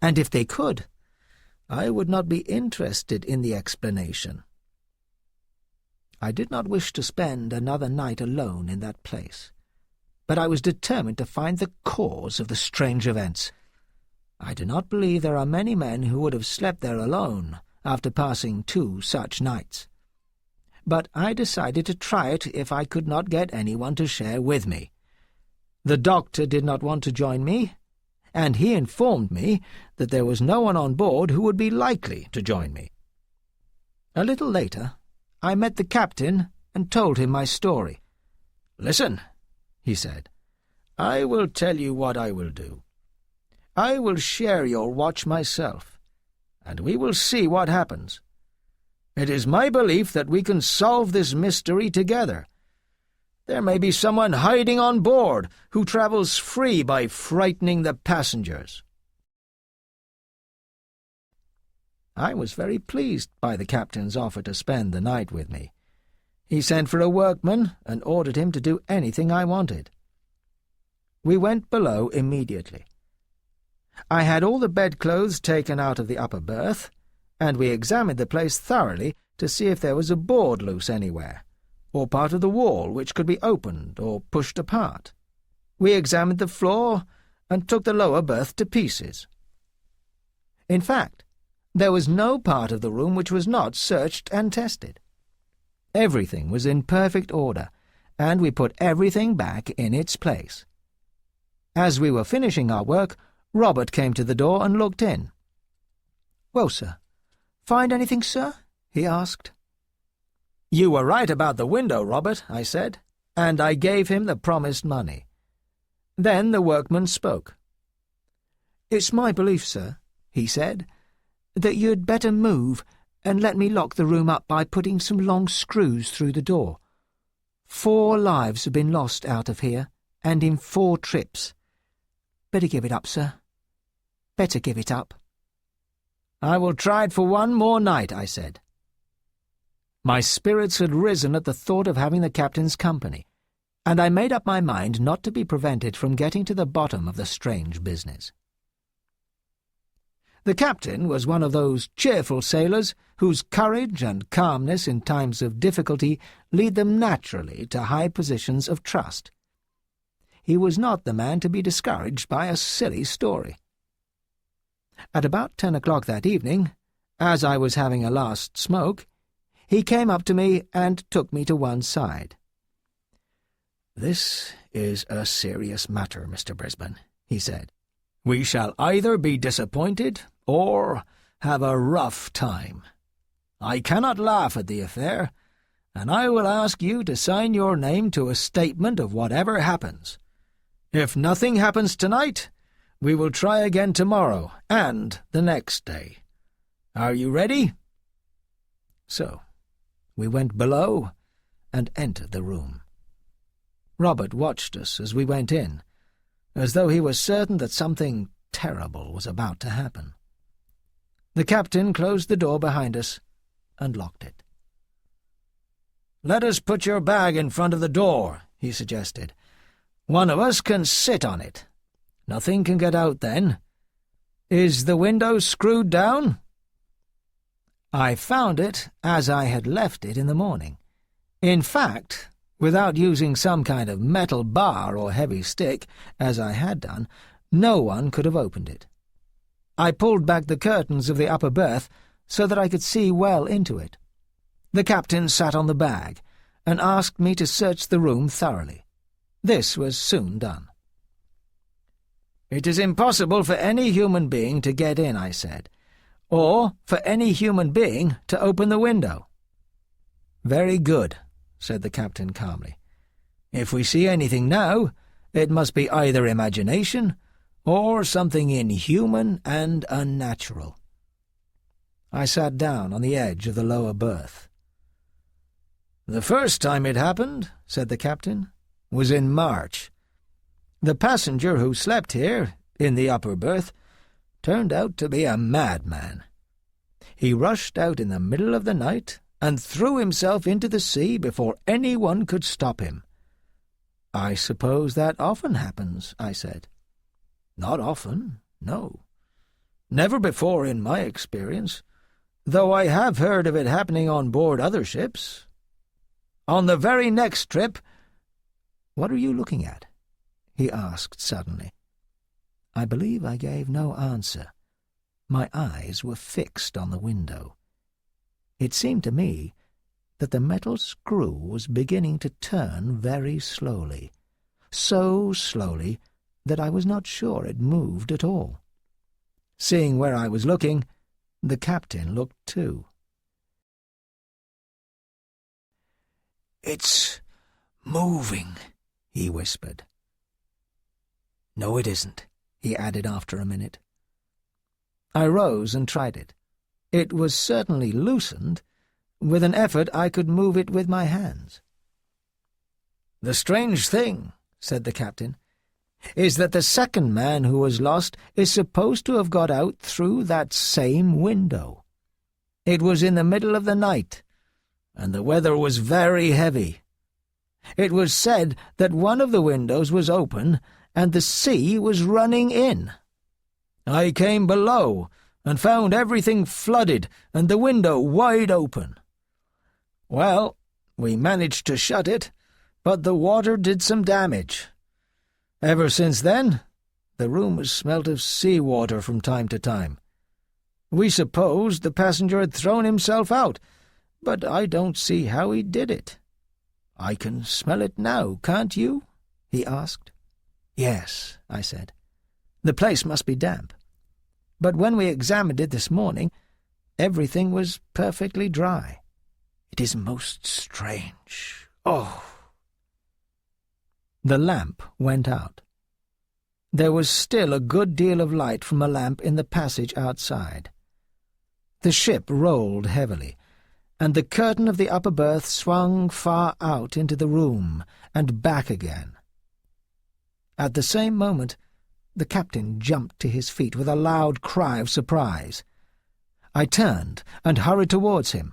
"and if they could, I would not be interested in the explanation." I did not wish to spend another night alone in that place, but I was determined to find the cause of the strange events. I do not believe there are many men who would have slept there alone after passing 2 such nights. But I decided to try it if I could not get anyone to share with me. The doctor did not want to join me, and he informed me that there was no one on board who would be likely to join me. A little later, I met the captain and told him my story. "Listen," he said, "I will tell you what I will do. I will share your watch myself, and we will see what happens. It is my belief that we can solve this mystery together. There may be someone hiding on board who travels free by frightening the passengers." I was very pleased by the captain's offer to spend the night with me. He sent for a workman and ordered him to do anything I wanted. We went below immediately. I had all the bedclothes taken out of the upper berth, and we examined the place thoroughly to see if there was a board loose anywhere, or part of the wall which could be opened or pushed apart. We examined the floor and took the lower berth to pieces. In fact, there was no part of the room which was not searched and tested. Everything was in perfect order, and we put everything back in its place. As we were finishing our work, Robert came to the door and looked in. "Well, sir, find anything, sir?" he asked. "You were right about the window, Robert," I said, and I gave him the promised money. Then the workman spoke. "It's my belief, sir," he said, "that you'd better move and let me lock the room up by putting some long screws through the door. 4 lives have been lost out of here, and in 4 trips. Better give it up, sir. Better give it up." "I will try it for one more night," I said. My spirits had risen at the thought of having the captain's company, and I made up my mind not to be prevented from getting to the bottom of the strange business. The captain was one of those cheerful sailors whose courage and calmness in times of difficulty lead them naturally to high positions of trust. He was not the man to be discouraged by a silly story. At about 10 o'clock that evening, as I was having a last smoke, he came up to me and took me to one side. "This is a serious matter, Mr. Brisbane," he said. "We shall either be disappointed or have a rough time. I cannot laugh at the affair, and I will ask you to sign your name to a statement of whatever happens. If nothing happens tonight, we will try again tomorrow and the next day. Are you ready?" So we went below and entered the room. Robert watched us as we went in, as though he was certain that something terrible was about to happen. The captain closed the door behind us and locked it. "Let us put your bag in front of the door," he suggested. "One of us can sit on it. Nothing can get out then. Is the window screwed down?" I found it as I had left it in the morning. In fact, without using some kind of metal bar or heavy stick, as I had done, no one could have opened it. I pulled back the curtains of the upper berth so that I could see well into it. The captain sat on the bag and asked me to search the room thoroughly. This was soon done. "It is impossible for any human being to get in," I said, "or for any human being to open the window." "Very good," said the captain calmly. "If we see anything now, it must be either imagination or something inhuman and unnatural." I sat down on the edge of the lower berth. "The first time it happened," said the captain, "was in March. The passenger who slept here, in the upper berth, turned out to be a madman. He rushed out in the middle of the night and threw himself into the sea before anyone could stop him." "I suppose that often happens," I said. "Not often, no. Never before in my experience, though I have heard of it happening on board other ships. On the very next trip—" "What are you looking at?" he asked suddenly. I believe I gave no answer. My eyes were fixed on the window. It seemed to me that the metal screw was beginning to turn very slowly, so slowly that I was not sure it moved at all. Seeing where I was looking, the captain looked too. "It's moving," he whispered. "No, it isn't," he added after a minute. I rose and tried it. It was certainly loosened. With an effort I could move it with my hands. "The strange thing," said the captain, "is that the second man who was lost is supposed to have got out through that same window. It was in the middle of the night, and the weather was very heavy. It was said that one of the windows was open and the sea was running in. I came below and found everything flooded and the window wide open. Well, we managed to shut it, but the water did some damage. Ever since then, the room has smelt of sea-water from time to time. We supposed the passenger had thrown himself out, but I don't see how he did it." "I can smell it now, can't you?" he asked. "Yes," I said. "The place must be damp. But when we examined it this morning, everything was perfectly dry. It is most strange. Oh!" The lamp went out. There was still a good deal of light from a lamp in the passage outside. The ship rolled heavily, and the curtain of the upper berth swung far out into the room and back again. At the same moment, the captain jumped to his feet with a loud cry of surprise. I turned and hurried towards him.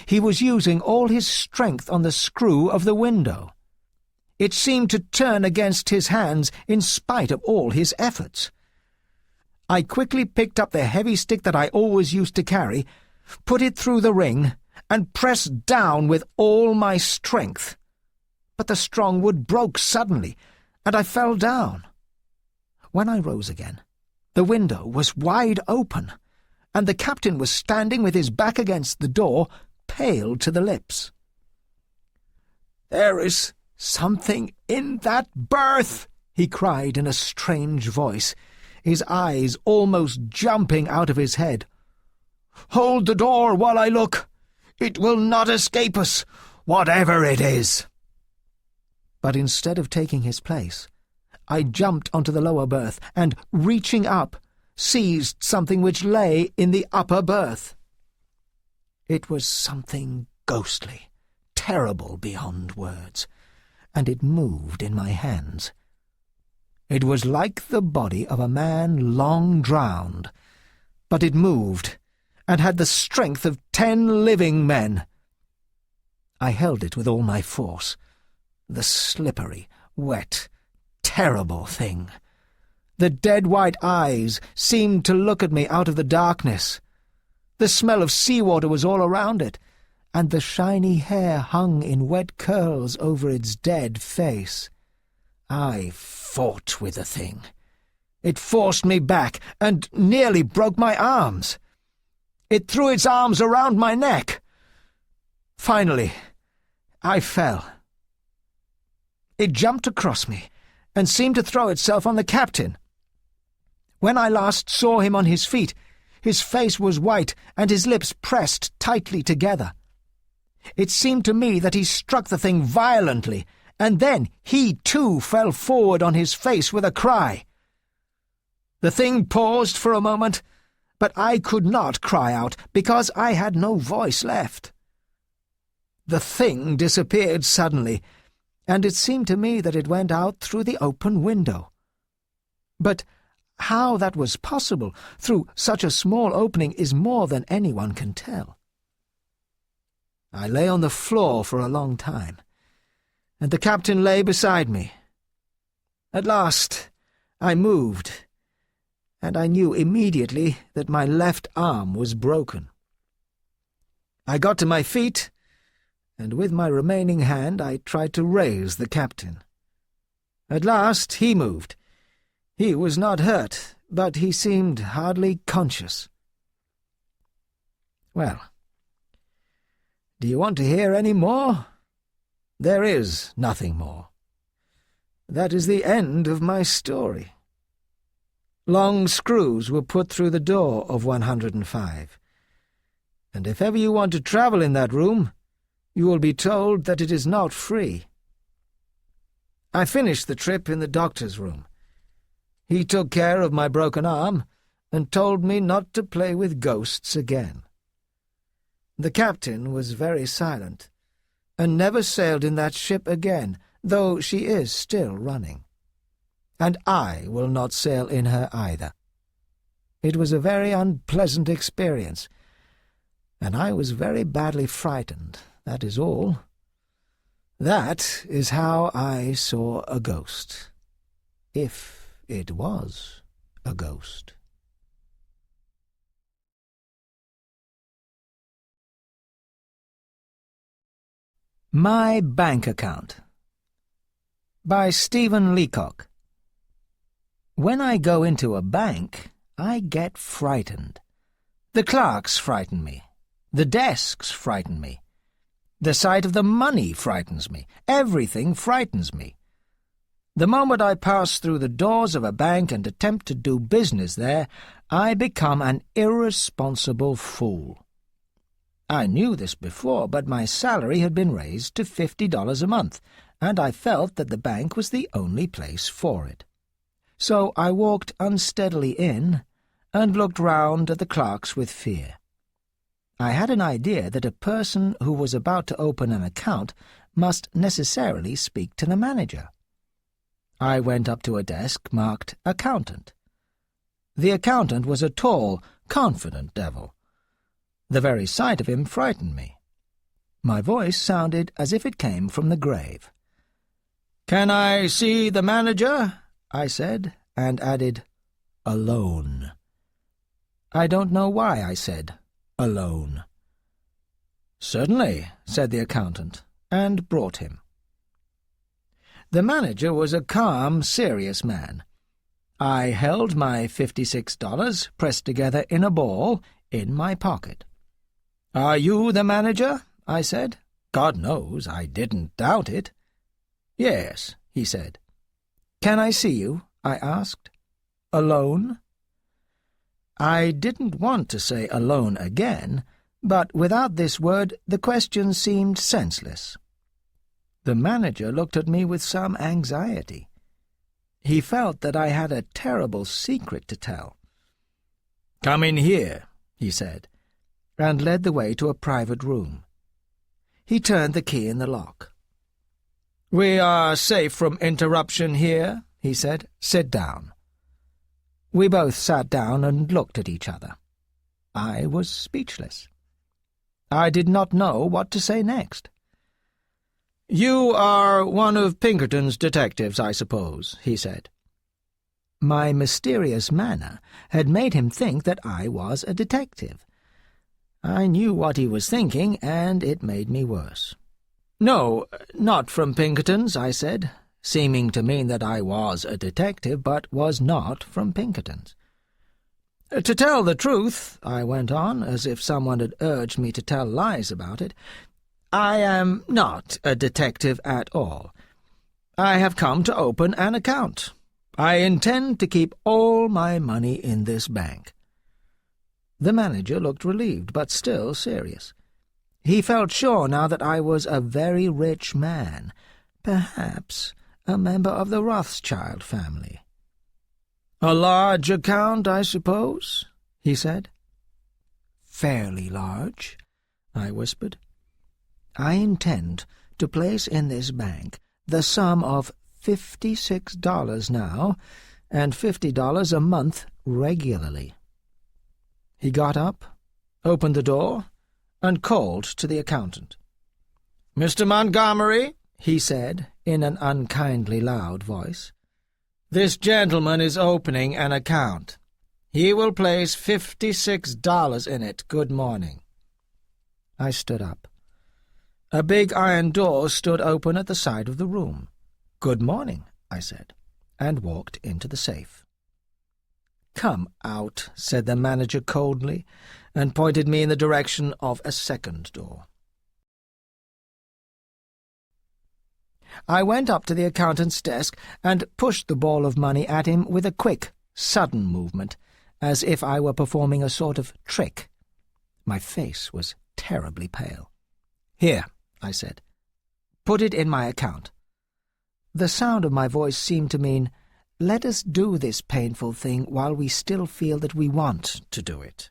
He was using all his strength on the screw of the window. It seemed to turn against his hands in spite of all his efforts. I quickly picked up the heavy stick that I always used to carry, put it through the ring, and pressed down with all my strength. But the strong wood broke suddenly, and I fell down. When I rose again, the window was wide open, and the captain was standing with his back against the door, pale to the lips. "There is something in that berth," he cried in a strange voice, his eyes almost jumping out of his head. "Hold the door while I look. It will not escape us, whatever it is." But instead of taking his place, I jumped onto the lower berth and, reaching up, seized something which lay in the upper berth. It was something ghostly, terrible beyond words, and it moved in my hands. It was like the body of a man long drowned, but it moved, and had the strength of 10 living men. I held it with all my force. The slippery, wet, terrible thing. The dead white eyes seemed to look at me out of the darkness. The smell of seawater was all around it, and the shiny hair hung in wet curls over its dead face. I fought with the thing. It forced me back and nearly broke my arms. It threw its arms around my neck. Finally, I fell. It jumped across me and seemed to throw itself on the captain. When I last saw him on his feet, his face was white and his lips pressed tightly together. It seemed to me that he struck the thing violently, and then he too fell forward on his face with a cry. The thing paused for a moment, but I could not cry out because I had no voice left. The thing disappeared suddenly, and it seemed to me that it went out through the open window. But how that was possible through such a small opening is more than anyone can tell. I lay on the floor for a long time, and the captain lay beside me. At last I moved, and I knew immediately that my left arm was broken. I got to my feet, and with my remaining hand I tried to raise the captain. At last he moved. He was not hurt, but he seemed hardly conscious. Well, do you want to hear any more? There is nothing more. That is the end of my story. Long screws were put through the door of 105, and if ever you want to travel in that room, you will be told that it is not free. I finished the trip in the doctor's room. He took care of my broken arm and told me not to play with ghosts again. The captain was very silent, and never sailed in that ship again, though she is still running. And I will not sail in her either. It was a very unpleasant experience, and I was very badly frightened, that is all. That is how I saw a ghost, if it was a ghost. My Bank Account by Stephen Leacock. When I go into a bank, I get frightened. The clerks frighten me. The desks frighten me. The sight of the money frightens me. Everything frightens me. The moment I pass through the doors of a bank and attempt to do business there, I become an irresponsible fool. I knew this before, but my salary had been raised to $50 a month, and I felt that the bank was the only place for it. So I walked unsteadily in and looked round at the clerks with fear. I had an idea that a person who was about to open an account must necessarily speak to the manager. I went up to a desk marked Accountant. The accountant was a tall, confident devil. The very sight of him frightened me. My voice sounded as if it came from the grave. "Can I see the manager?" I said, and added, "Alone." I don't know why I said, "alone." "Certainly," said the accountant, and brought him. The manager was a calm, serious man. I held my $56, pressed together in a ball, in my pocket. "Are you the manager?" I said. God knows I didn't doubt it. "Yes," he said. "Can I see you?" I asked. "Alone?" I didn't want to say alone again, but without this word the question seemed senseless. The manager looked at me with some anxiety. He felt that I had a terrible secret to tell. "Come in here," he said, and led the way to a private room. He turned the key in the lock. "We are safe from interruption here," he said. "Sit down." We both sat down and looked at each other. I was speechless. I did not know what to say next. "You are one of Pinkerton's detectives, I suppose," he said. My mysterious manner had made him think that I was a detective. I knew what he was thinking, and it made me worse. "No, not from Pinkerton's," I said, seeming to mean that I was a detective, but was not from Pinkerton's. "To tell the truth," I went on, as if someone had urged me to tell lies about it, "I am not a detective at all. I have come to open an account. I intend to keep all my money in this bank." The manager looked relieved, but still serious. He felt sure now that I was a very rich man, perhaps a member of the Rothschild family. "A large account, I suppose?" he said. "Fairly large," I whispered. "I intend to place in this bank the sum of $56 now, and $50 a month regularly." He got up, opened the door, and called to the accountant. "Mr. Montgomery," he said, in an unkindly loud voice, "this gentleman is opening an account. He will place $56 in it. Good morning." I stood up. A big iron door stood open at the side of the room. "Good morning," I said, and walked into the safe. "Come out," said the manager coldly, and pointed me in the direction of a second door. I went up to the accountant's desk and pushed the ball of money at him with a quick, sudden movement, as if I were performing a sort of trick. My face was terribly pale. "Here," I said. "Put it in my account." The sound of my voice seemed to mean, let us do this painful thing while we still feel that we want to do it.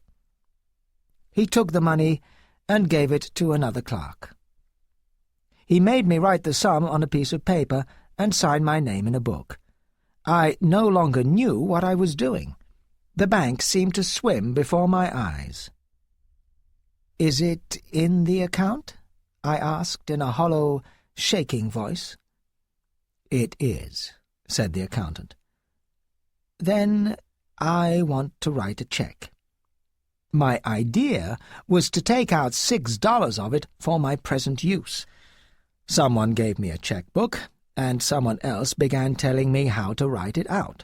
He took the money and gave it to another clerk. He made me write the sum on a piece of paper and sign my name in a book. I no longer knew what I was doing. The bank seemed to swim before my eyes. "Is it in the account?" I asked in a hollow, shaking voice. "It is," said the accountant. "Then I want to write a check." My idea was to take out $6 of it for my present use. Someone gave me a checkbook, and someone else began telling me how to write it out.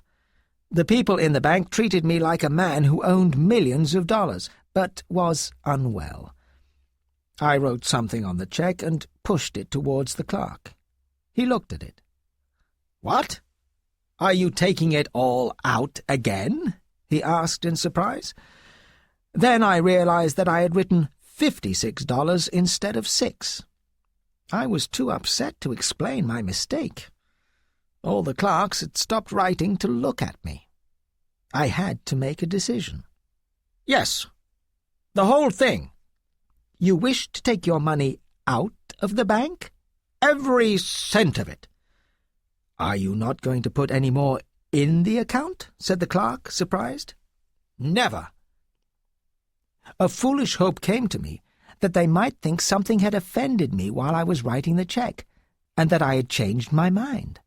The people in the bank treated me like a man who owned millions of dollars, but was unwell. I wrote something on the check and pushed it towards the clerk. He looked at it. "What? Are you taking it all out again?" he asked in surprise. Then I realized that I had written $56 instead of $6. I was too upset to explain my mistake. All the clerks had stopped writing to look at me. I had to make a decision. "Yes, the whole thing." "You wish to take your money out of the bank?" "Every cent of it." "Are you not going to put any more in the account?" said the clerk, surprised. "Never." A foolish hope came to me that they might think something had offended me while I was writing the check, and that I had changed my mind.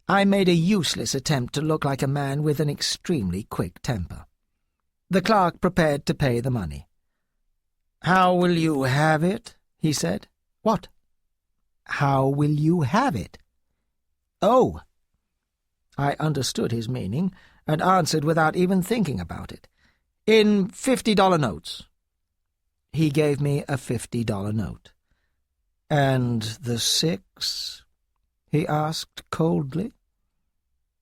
I made a useless attempt to look like a man with an extremely quick temper. The clerk prepared to pay the money. "How will you have it?" he said. "What?" "How will you have it?" "Oh!" I understood his meaning, and answered without even thinking about it. "In $50 notes." He gave me a $50 note. "And the $6?" he asked coldly.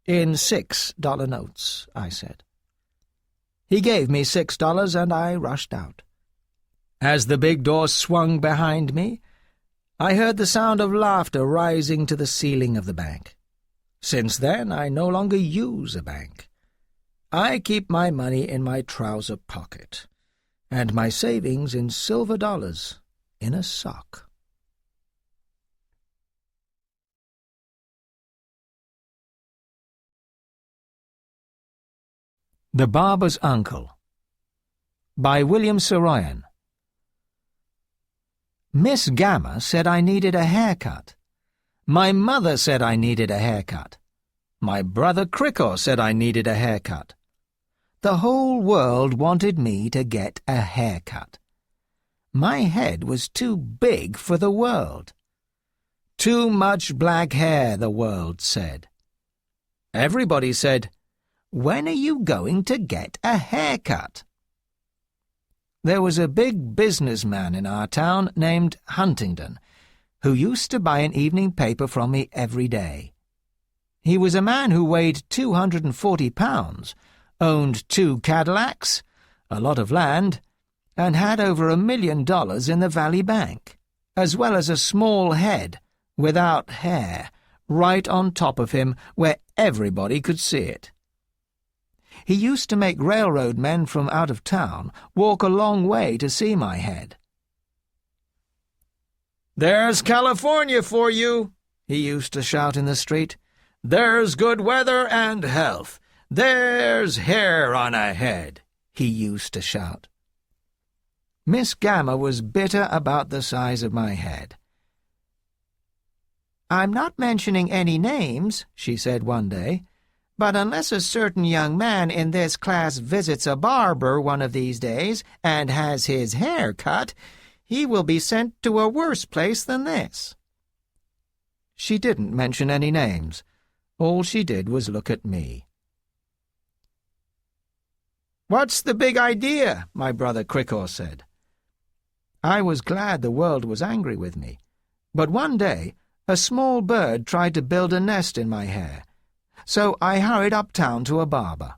"In $6 notes," I said. He gave me $6, and I rushed out. As the big door swung behind me, I heard the sound of laughter rising to the ceiling of the bank. Since then, I no longer use a bank. I keep my money in my trouser pocket, and my savings in silver dollars in a sock. The Barber's Uncle, by William Saroyan. Miss Gamma said I needed a haircut. My mother said I needed a haircut. My brother Crickor said I needed a haircut. The whole world wanted me to get a haircut. My head was too big for the world. Too much black hair, the world said. Everybody said, "When are you going to get a haircut?" There was a big businessman in our town named Huntingdon, who used to buy an evening paper from me every day. He was a man who weighed 240 pounds, owned 2 Cadillacs, a lot of land, and had over $1 million in the Valley Bank, as well as a small head, without hair, right on top of him where everybody could see it. He used to make railroad men from out of town walk a long way to see my head. "There's California for you," he used to shout in the street. "There's good weather and health. There's hair on a head," he used to shout. Miss Gamma was bitter about the size of my head. "I'm not mentioning any names," she said one day, "but unless a certain young man in this class visits a barber one of these days and has his hair cut, he will be sent to a worse place than this." She didn't mention any names. All she did was look at me. "What's the big idea?" my brother Crickor said. I was glad the world was angry with me, but one day a small bird tried to build a nest in my hair, so I hurried uptown to a barber.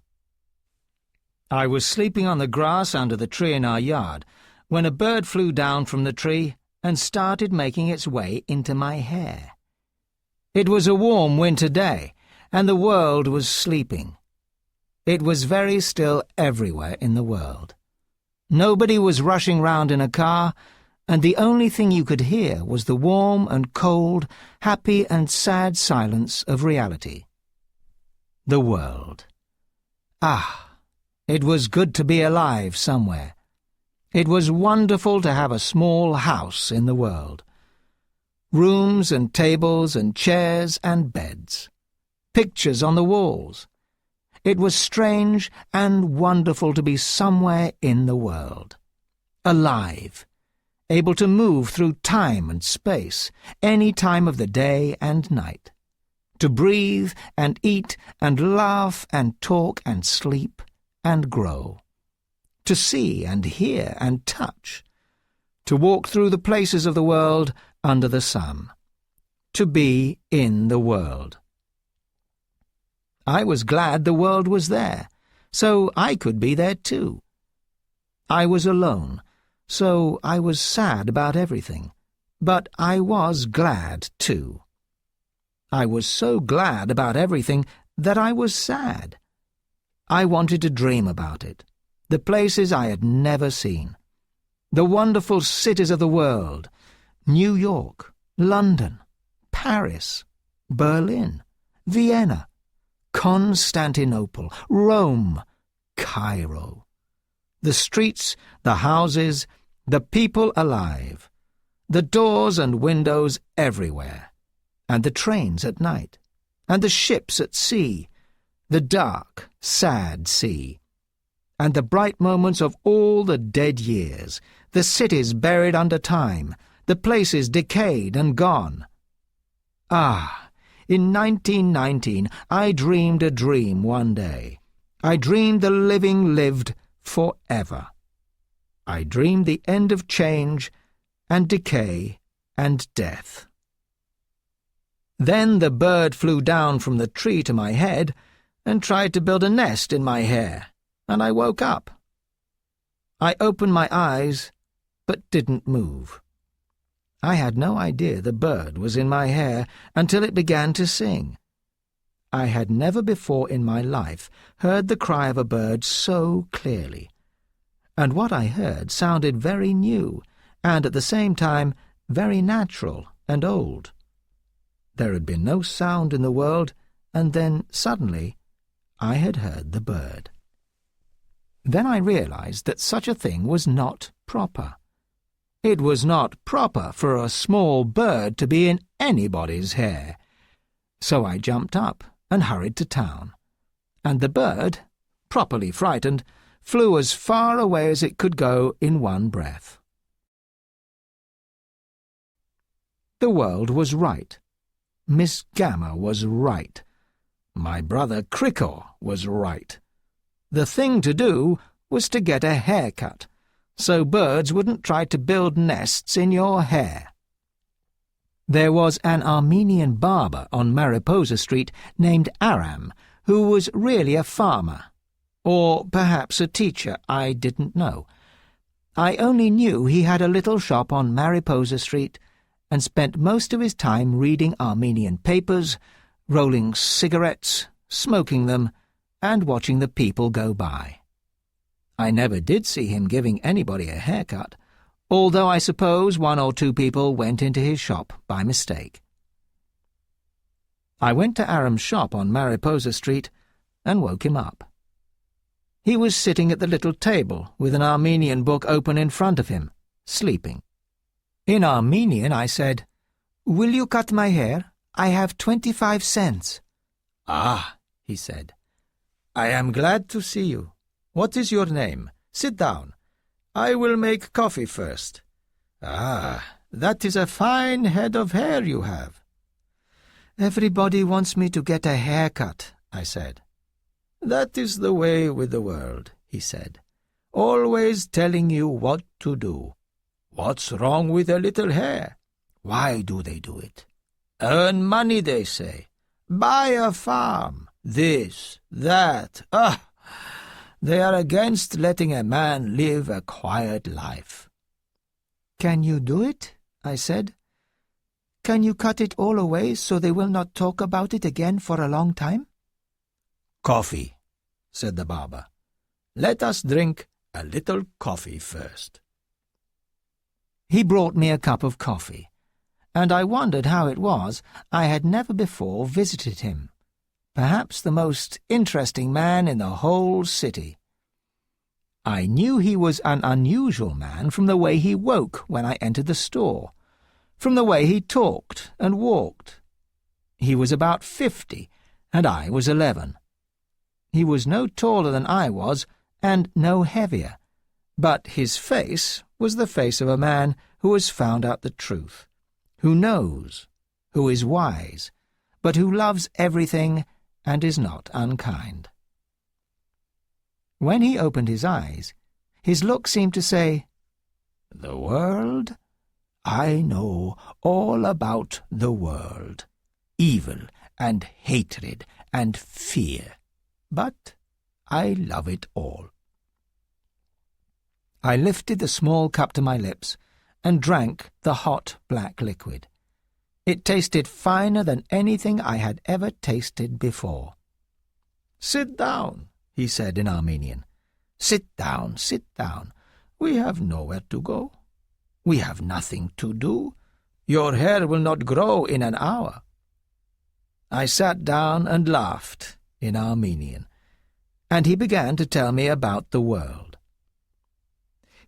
I was sleeping on the grass under the tree in our yard when a bird flew down from the tree and started making its way into my hair. It was a warm winter day, and the world was sleeping. It was very still everywhere in the world. Nobody was rushing round in a car, and the only thing you could hear was the warm and cold, happy and sad silence of reality. The world. Ah, it was good to be alive somewhere. It was wonderful to have a small house in the world. Rooms and tables and chairs and beds. Pictures on the walls. It was strange and wonderful to be somewhere in the world. Alive. Able to move through time and space, any time of the day and night. To breathe and eat and laugh and talk and sleep and grow. To see and hear and touch. To walk through the places of the world under the sun. To be in the world. I was glad the world was there, so I could be there too. I was alone, so I was sad about everything, but I was glad too. I was so glad about everything that I was sad. I wanted to dream about it, the places I had never seen, the wonderful cities of the world, New York, London, Paris, Berlin, Vienna, Constantinople, Rome, Cairo. The streets, the houses, the people alive, the doors and windows everywhere, and the trains at night, and the ships at sea, the dark, sad sea, and the bright moments of all the dead years, the cities buried under time, the places decayed and gone. Ah, in 1919 I dreamed a dream one day. I dreamed the living lived forever. I dreamed the end of change and decay and death. Then the bird flew down from the tree to my head and tried to build a nest in my hair, and I woke up. I opened my eyes, but didn't move. I had no idea the bird was in my hair until it began to sing. I had never before in my life heard the cry of a bird so clearly, and what I heard sounded very new, and at the same time very natural and old. There had been no sound in the world, and then, suddenly, I had heard the bird. Then I realized that such a thing was not proper. It was not proper for a small bird to be in anybody's hair. So I jumped up and hurried to town, and the bird, properly frightened, flew as far away as it could go in one breath. The world was right. Miss Gamma was right. My brother Crickor was right. The thing to do was to get a haircut, so birds wouldn't try to build nests in your hair. There was an Armenian barber on Mariposa Street named Aram, who was really a farmer, or perhaps a teacher, I didn't know. I only knew he had a little shop on Mariposa Street and spent most of his time reading Armenian papers, rolling cigarettes, smoking them, and watching the people go by. I never did see him giving anybody a haircut, although I suppose one or two people went into his shop by mistake. I went to Aram's shop on Mariposa Street and woke him up. He was sitting at the little table with an Armenian book open in front of him, sleeping. In Armenian I said, "Will you cut my hair? I have 25 cents. "Ah," he said. "I am glad to see you. What is your name? Sit down. I will make coffee first. Ah, that is a fine head of hair you have." "Everybody wants me to get a haircut," I said. "That is the way with the world," he said. "Always telling you what to do. What's wrong with a little hair? Why do they do it? Earn money, they say. Buy a farm. This, that. They are against letting a man live a quiet life." "Can you do it?" I said. "Can you cut it all away so they will not talk about it again for a long time?" "Coffee," said the barber. "Let us drink a little coffee first." He brought me a cup of coffee, and I wondered how it was I had never before visited him, perhaps the most interesting man in the whole city. I knew he was an unusual man from the way he woke when I entered the store, from the way he talked and walked. He was about 50, and I was 11. He was no taller than I was, and no heavier, but his face was the face of a man who has found out the truth, who knows, who is wise, but who loves everything and is not unkind. When he opened his eyes, his look seemed to say, "The world? I know all about the world, evil and hatred and fear, but I love it all." I lifted the small cup to my lips and drank the hot black liquid. It tasted finer than anything I had ever tasted before. "Sit down," he said in Armenian. Sit down. We have nowhere to go. We have nothing to do. Your hair will not grow in an hour." I sat down and laughed in Armenian, and he began to tell me about the world.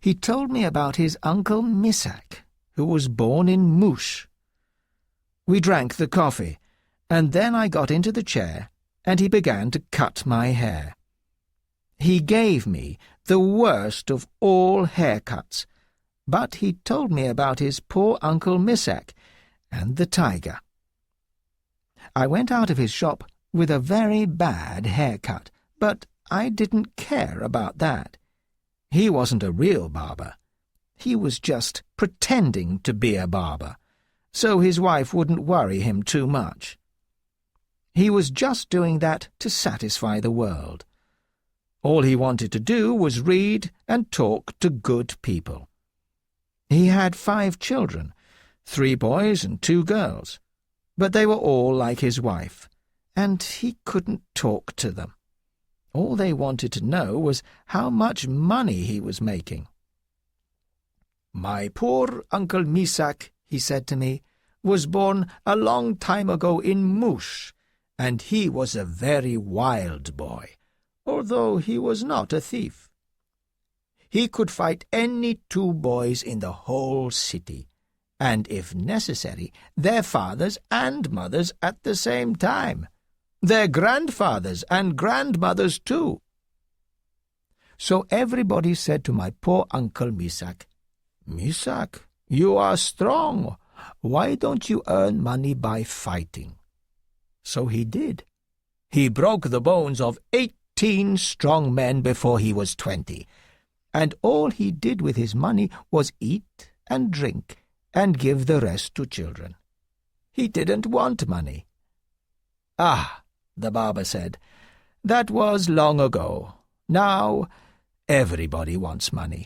He told me about his uncle Misak, who was born in Mush. We drank the coffee, and then I got into the chair, and he began to cut my hair. He gave me the worst of all haircuts, but he told me about his poor Uncle Misak and the tiger. I went out of his shop with a very bad haircut, but I didn't care about that. He wasn't a real barber. He was just pretending to be a barber, so his wife wouldn't worry him too much. He was just doing that to satisfy the world. All he wanted to do was read and talk to good people. He had 5 children, 3 boys and 2 girls, but they were all like his wife, and he couldn't talk to them. All they wanted to know was how much money he was making. "My poor Uncle Misak," he said to me, "was born a long time ago in Moosh, and he was a very wild boy, although he was not a thief. He could fight any two boys in the whole city, and, if necessary, their fathers and mothers at the same time, their grandfathers and grandmothers too. So everybody said to my poor Uncle Misak, 'Misak, you are strong. Why don't you earn money by fighting?' So he did. He broke the bones of 18 strong men before he was 20, and all he did with his money was eat and drink and give the rest to children. He didn't want money." "Ah," the barber said, "that was long ago. Now everybody wants money."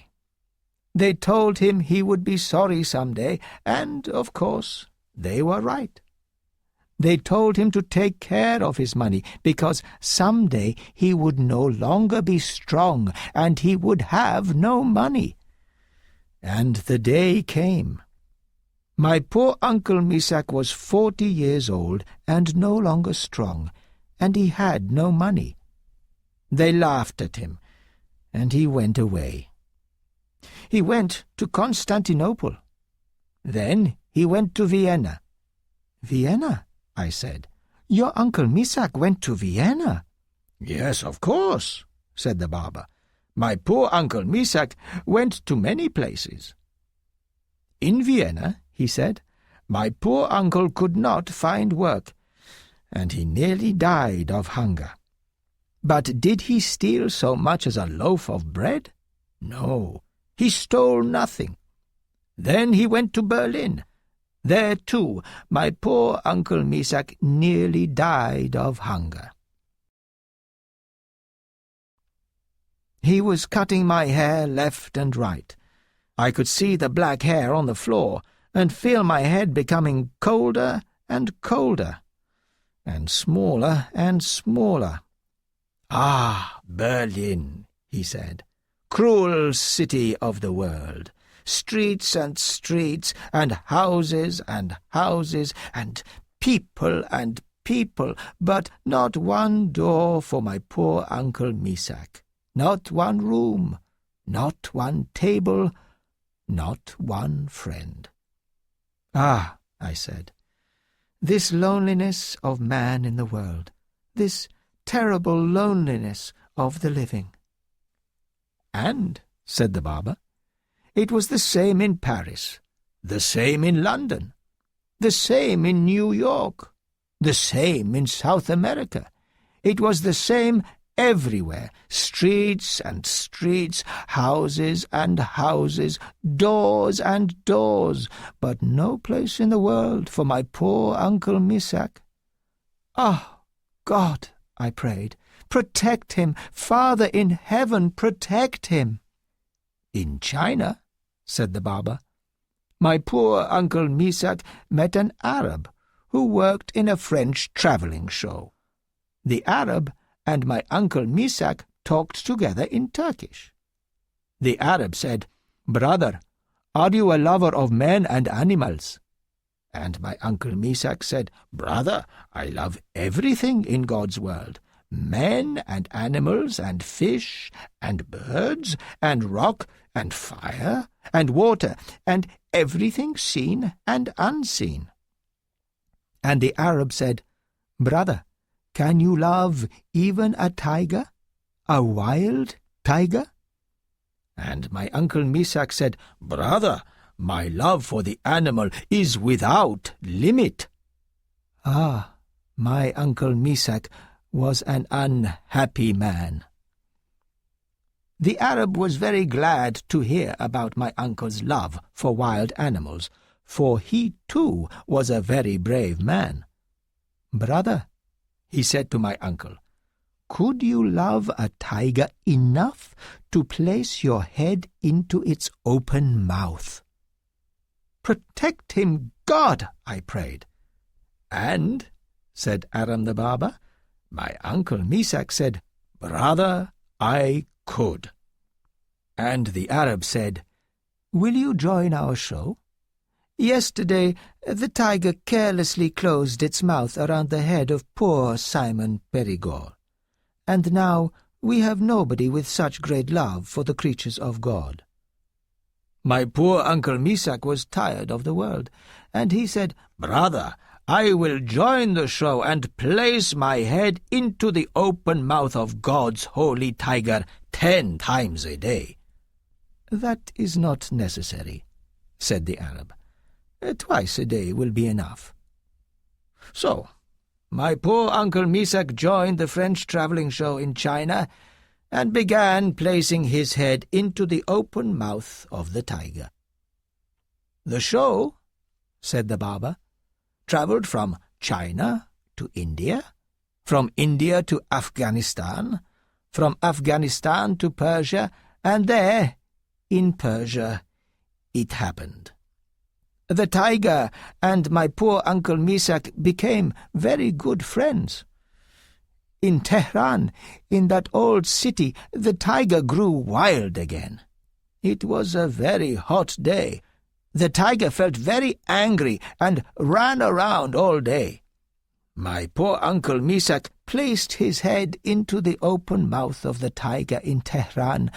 They told him he would be sorry some day, and, of course, they were right. They told him to take care of his money, because some day he would no longer be strong, and he would have no money. And the day came. My poor Uncle Misak was 40 years old and no longer strong, and he had no money. They laughed at him, and he went away. He went to Constantinople. Then he went to Vienna. "Vienna?" I said. "Your Uncle Misak went to Vienna?" "Yes, of course," said the barber. "My poor Uncle Misak went to many places. In Vienna," he said, "my poor uncle could not find work, and he nearly died of hunger. But did he steal so much as a loaf of bread? No, he stole nothing. Then he went to Berlin. There, too, my poor Uncle Misak nearly died of hunger. He was cutting my hair left and right. I could see the black hair on the floor and feel my head becoming colder and colder, and smaller and smaller. "Ah, Berlin," he said, "cruel city of the world. Streets and streets, and houses and houses, and people, but not one door for my poor Uncle Misak, not one room, not one table, not one friend." "Ah," I said, "this loneliness of man in the world, this terrible loneliness of the living." "And," said the barber, "it was the same in Paris, the same in London, the same in New York, the same in South America. It was the same everywhere, streets and streets, houses and houses, doors and doors, but no place in the world for my poor Uncle Misak. Ah, God," I prayed, "protect him, Father in heaven, protect him." "In China," said the barber, "my poor Uncle Misak met an Arab who worked in a French travelling show. The Arab and my Uncle Misak talked together in Turkish. The Arab said, 'Brother, are you a lover of men and animals?' And my Uncle Misak said, 'Brother, I love everything in God's world, men and animals and fish and birds and rock and fire and water and everything seen and unseen.' And the Arab said, 'Brother, can you love even a tiger, a wild tiger?' And my Uncle Misak said, 'Brother, my love for the animal is without limit.' Ah, my Uncle Misak was an unhappy man." The Arab was very glad to hear about my uncle's love for wild animals, for he too was a very brave man. "Brother," he said to my uncle, "could you love a tiger enough to place your head into its open mouth?" "Protect him, God!" I prayed. "And," said Aram the barber. My uncle Misak said, Brother, I could. And the Arab said, Will you join our show? Yesterday the tiger carelessly closed its mouth around the head of poor Simon Perigord, and now we have nobody with such great love for the creatures of God. My poor Uncle Misak was tired of the world, and he said, Brother, I will join the show and place my head into the open mouth of God's holy tiger 10 times a day. That is not necessary, said the Arab. Twice a day will be enough. So, my poor Uncle Misak joined the French travelling show in China and began placing his head into the open mouth of the tiger. The show, said the barber, travelled from China to India, from India to Afghanistan, from Afghanistan to Persia, and there, in Persia, it happened. The tiger and my poor Uncle Misak became very good friends. In Tehran, in that old city, the tiger grew wild again. It was a very hot day. The tiger felt very angry and ran around all day. My poor Uncle Misak placed his head into the open mouth of the tiger in Tehran,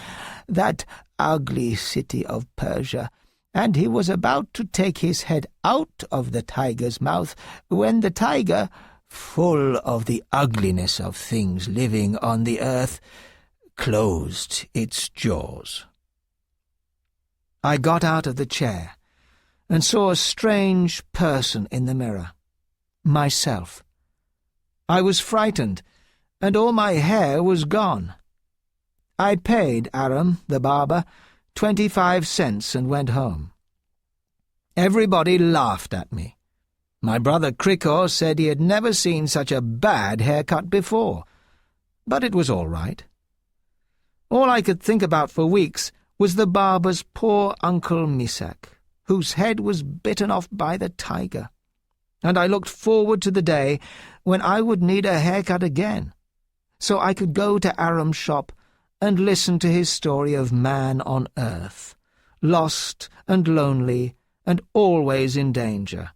that ugly city of Persia, and he was about to take his head out of the tiger's mouth when the tiger, full of the ugliness of things living on the earth, closed its jaws. I got out of the chair and saw a strange person in the mirror. Myself. I was frightened, and all my hair was gone. I paid Aram, the barber, 25 cents and went home. Everybody laughed at me. My brother Krikor said he had never seen such a bad haircut before, but it was all right. All I could think about for weeks was the barber's poor Uncle Misak, whose head was bitten off by the tiger, and I looked forward to the day when I would need a haircut again, so I could go to Aram's shop and listen to his story of man on earth, lost and lonely and always in danger,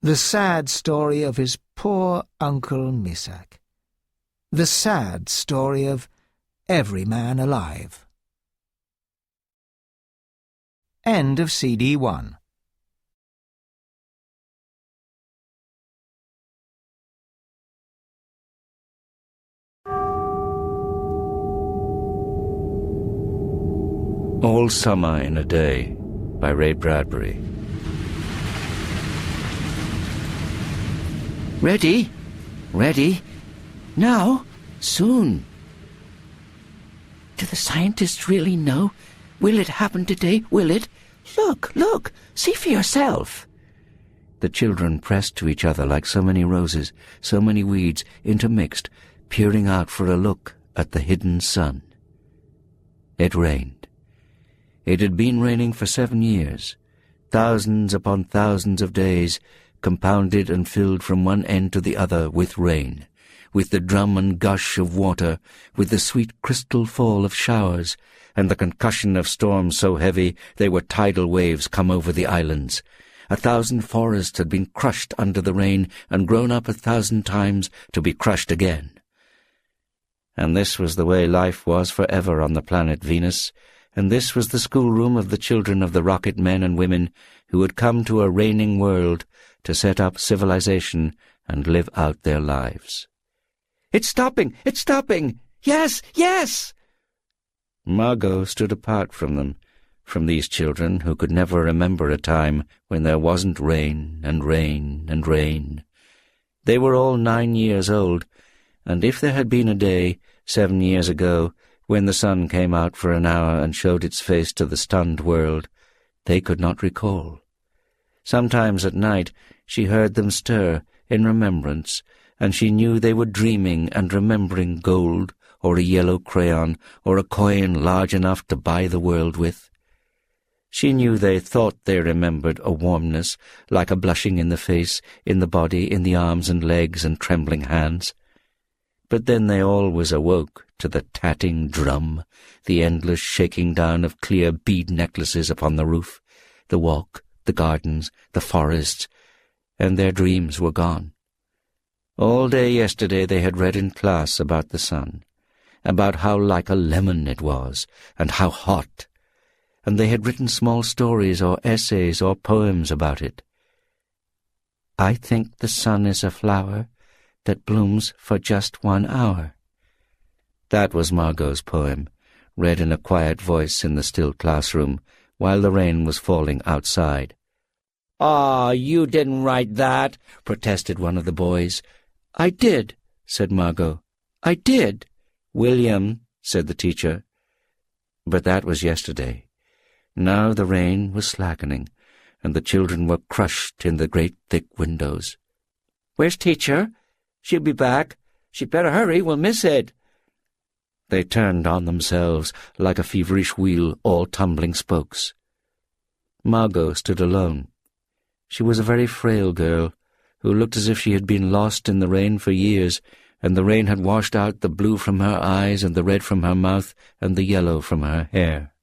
the sad story of his poor Uncle Misak, the sad story of every man alive. End of CD 1. All Summer in a Day by Ray Bradbury. Ready? Ready? Now? Soon. Do the scientists really know? Will it happen today? Will it? Look, look! See for yourself! The children pressed to each other like so many roses, so many weeds, intermixed, peering out for a look at the hidden sun. It rained. It had been raining for 7 years, thousands upon thousands of days, compounded and filled from one end to the other with rain, with the drum and gush of water, with the sweet crystal fall of showers, and the concussion of storms so heavy they were tidal waves come over the islands. 1,000 forests had been crushed under the rain and grown up 1,000 times to be crushed again. And this was the way life was forever on the planet Venus, and this was the schoolroom of the children of the rocket men and women who had come to a raining world to set up civilization and live out their lives. "It's stopping! It's stopping! Yes! Yes!" Margot stood apart from them, from these children who could never remember a time when there wasn't rain and rain and rain. They were all 9 years old, and if there had been a day, 7 years ago, when the sun came out for an hour and showed its face to the stunned world, they could not recall. Sometimes at night she heard them stir in remembrance, and she knew they were dreaming and remembering gold, or a yellow crayon, or a coin large enough to buy the world with. She knew they thought they remembered a warmness, like a blushing in the face, in the body, in the arms and legs and trembling hands. But then they always awoke to the tatting drum, the endless shaking down of clear bead necklaces upon the roof, the walk, the gardens, the forests, and their dreams were gone. All day yesterday they had read in class about the sun, about how like a lemon it was, and how hot, and they had written small stories or essays or poems about it. I think the sun is a flower that blooms for just 1 hour. That was Margot's poem, read in a quiet voice in the still classroom, while the rain was falling outside. "Ah, you didn't write that," protested one of the boys. "I did," said Margot. "I did." "William," said the teacher. But that was yesterday. Now the rain was slackening, and the children were crushed in the great thick windows. "Where's teacher? She'll be back. She'd better hurry, we'll miss it." They turned on themselves like a feverish wheel, all tumbling spokes. Margot stood alone. She was a very frail girl, who looked as if she had been lost in the rain for years, and the rain had washed out the blue from her eyes and the red from her mouth and the yellow from her hair.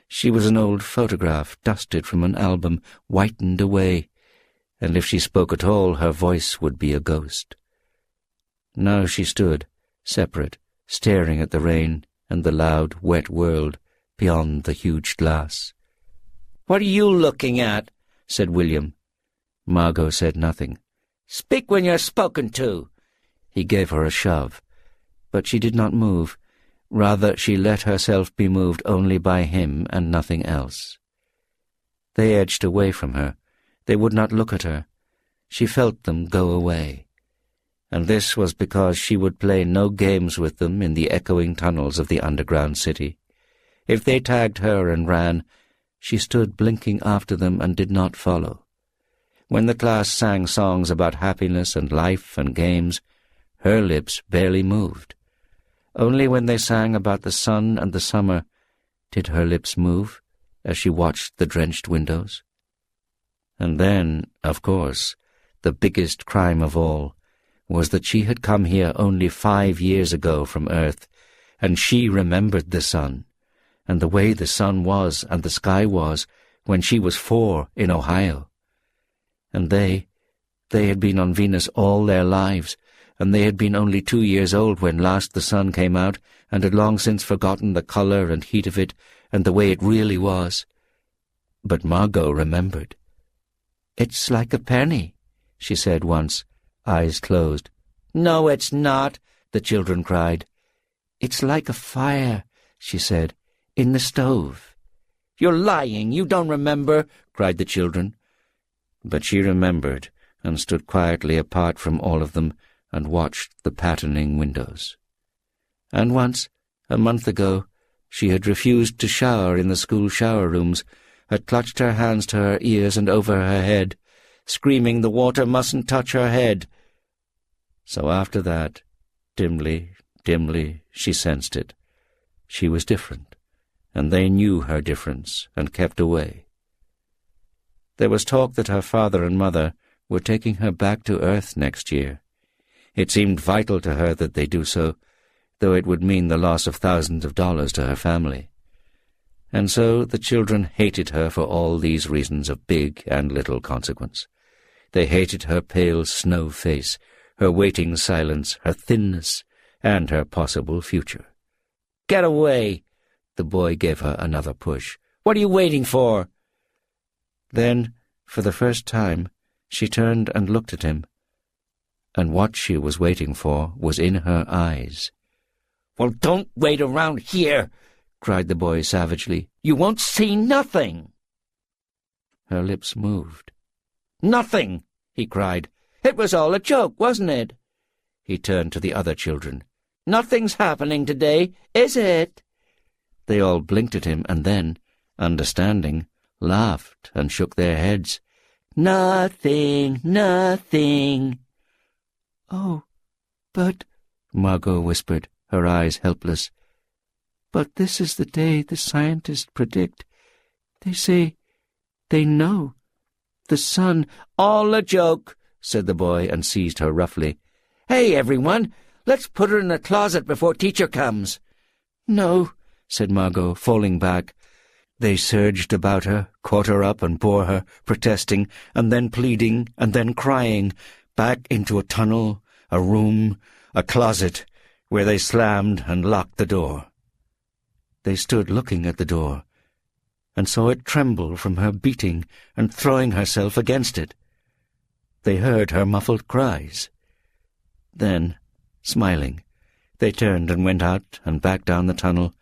She was an old photograph, dusted from an album, whitened away, and if she spoke at all, her voice would be a ghost. Now she stood, separate, staring at the rain and the loud, wet world beyond the huge glass. "What are you looking at?" said William. Margot said nothing. "Speak when you're spoken to." He gave her a shove, but she did not move. Rather, she let herself be moved only by him and nothing else. They edged away from her. They would not look at her. She felt them go away. And this was because she would play no games with them in the echoing tunnels of the underground city. If they tagged her and ran, she stood blinking after them and did not follow. When the class sang songs about happiness and life and games, her lips barely moved. Only when they sang about the sun and the summer did her lips move as she watched the drenched windows. And then, of course, the biggest crime of all was that she had come here only 5 years ago from Earth, and she remembered the sun, and the way the sun was and the sky was when she was 4 in Ohio. And they had been on Venus all their lives, and they had been only 2 years old when last the sun came out, and had long since forgotten the colour and heat of it, and the way it really was. But Margot remembered. "It's like a penny," she said once, eyes closed. "No, it's not," the children cried. "It's like a fire," she said, "in the stove." "You're lying, you don't remember," cried the children. But she remembered, and stood quietly apart from all of them, and watched the patterning windows. And once, a month ago, she had refused to shower in the school shower rooms, had clutched her hands to her ears and over her head, screaming the water mustn't touch her head. So after that, dimly, she sensed it. She was different, and they knew her difference and kept away. There was talk that her father and mother were taking her back to Earth next year. It seemed vital to her that they do so, though it would mean the loss of thousands of dollars to her family. And so the children hated her for all these reasons of big and little consequence. They hated her pale snow face, her waiting silence, her thinness, and her possible future. "Get away!" The boy gave her another push. "What are you waiting for?" Then, for the first time, she turned and looked at him, and what she was waiting for was in her eyes. "Well, don't wait around here," cried the boy savagely. "You won't see nothing." Her lips moved. "Nothing!" he cried. "It was all a joke, wasn't it?" He turned to the other children. "Nothing's happening today, is it?" They all blinked at him and then, understanding, laughed and shook their heads. "Nothing, nothing." "Oh, but," Margot whispered, her eyes helpless, "but this is the day the scientists predict. They say they know. The sun—" "All a joke," said the boy, and seized her roughly. "Hey, everyone, let's put her in a closet before teacher comes." "No," said Margot, falling back. They surged about her, caught her up and bore her, protesting, and then pleading, and then crying, back into a tunnel, a room, a closet, where they slammed and locked the door. They stood looking at the door, and saw it tremble from her beating and throwing herself against it. They heard her muffled cries. Then, smiling, they turned and went out and back down the tunnel,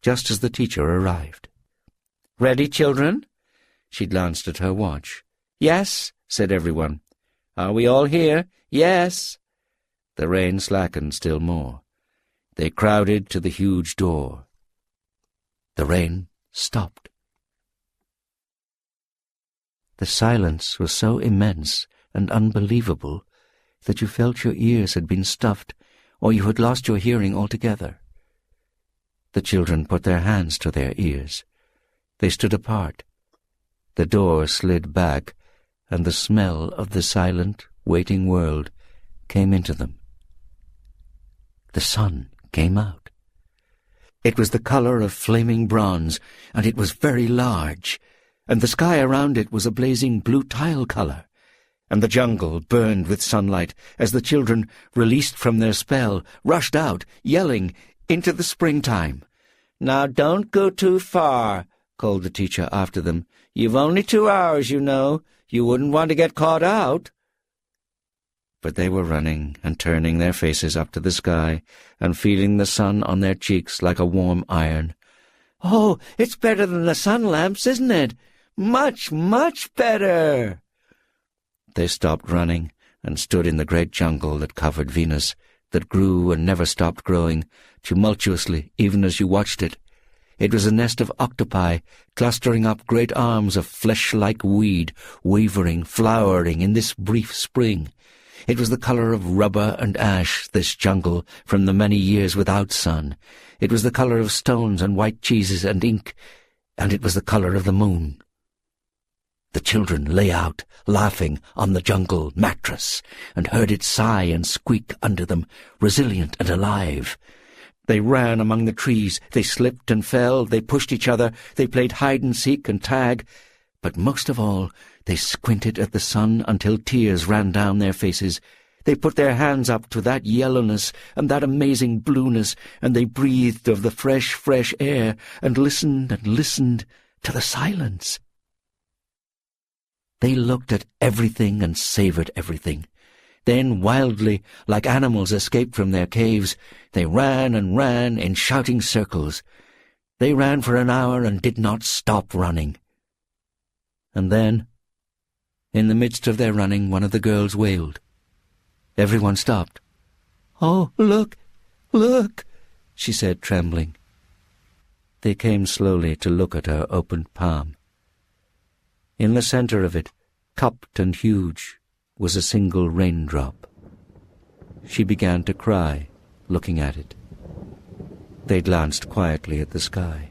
just as the teacher arrived. "Ready, children?" She glanced at her watch. "Yes," said everyone. "Are we all here?" "Yes." The rain slackened still more. They crowded to the huge door. The rain stopped. The silence was so immense and unbelievable that you felt your ears had been stuffed, or you had lost your hearing altogether. The children put their hands to their ears. They stood apart. The door slid back, and the smell of the silent, waiting world came into them. The sun came out. It was the colour of flaming bronze, and it was very large, and the sky around it was a blazing blue tile colour, and the jungle burned with sunlight as the children, released from their spell, rushed out, yelling, into the springtime. "Now don't go too far," called the teacher after them. "You've only 2 hours, you know. You wouldn't want to get caught out." But they were running and turning their faces up to the sky and feeling the sun on their cheeks like a warm iron. "Oh, it's better than the sun lamps, isn't it? Much, much better!" They stopped running and stood in the great jungle that covered Venus, that grew and never stopped growing, tumultuously even as you watched it. It was a nest of octopi, clustering up great arms of flesh-like weed, wavering, flowering in this brief spring. It was the colour of rubber and ash, this jungle, from the many years without sun. It was the colour of stones and white cheeses and ink, and it was the colour of the moon. The children lay out, laughing, on the jungle mattress, and heard it sigh and squeak under them, resilient and alive. They ran among the trees, they slipped and fell, they pushed each other, they played hide-and-seek and tag, but most of all they squinted at the sun until tears ran down their faces. They put their hands up to that yellowness and that amazing blueness, and they breathed of the fresh, fresh air, and listened to the silence. They looked at everything and savoured everything. Then, wildly, like animals escaped from their caves, they ran and ran in shouting circles. They ran for an hour and did not stop running. And then, in the midst of their running, one of the girls wailed. Everyone stopped. "Oh, look, look," she said, trembling. They came slowly to look at her opened palm. In the centre of it, cupped and huge, was a single raindrop. She began to cry, looking at it. They glanced quietly at the sky.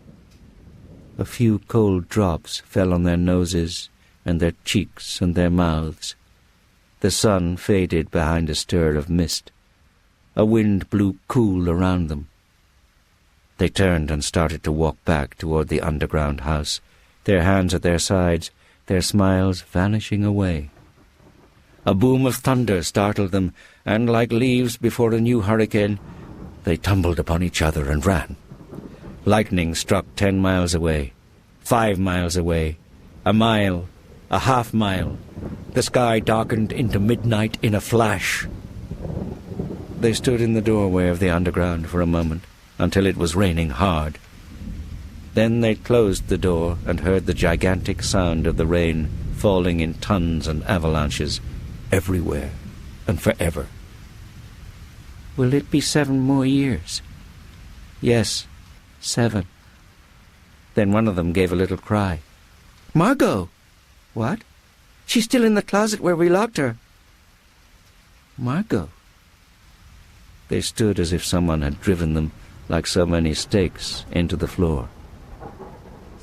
A few cold drops fell on their noses and their cheeks and their mouths. The sun faded behind a stir of mist. A wind blew cool around them. They turned and started to walk back toward the underground house, their hands at their sides, their smiles vanishing away. A boom of thunder startled them, and like leaves before a new hurricane, they tumbled upon each other and ran. Lightning struck 10 miles away, 5 miles away, a mile, a half-mile. The sky darkened into midnight in a flash. They stood in the doorway of the underground for a moment, until it was raining hard. Then they closed the door and heard the gigantic sound of the rain falling in tons and avalanches everywhere and forever. "Will it be 7 more years?" "Yes, 7. Then one of them gave a little cry. "Margot!" "What?" "She's still in the closet where we locked her." "Margot?" They stood as if someone had driven them, like so many stakes, into the floor.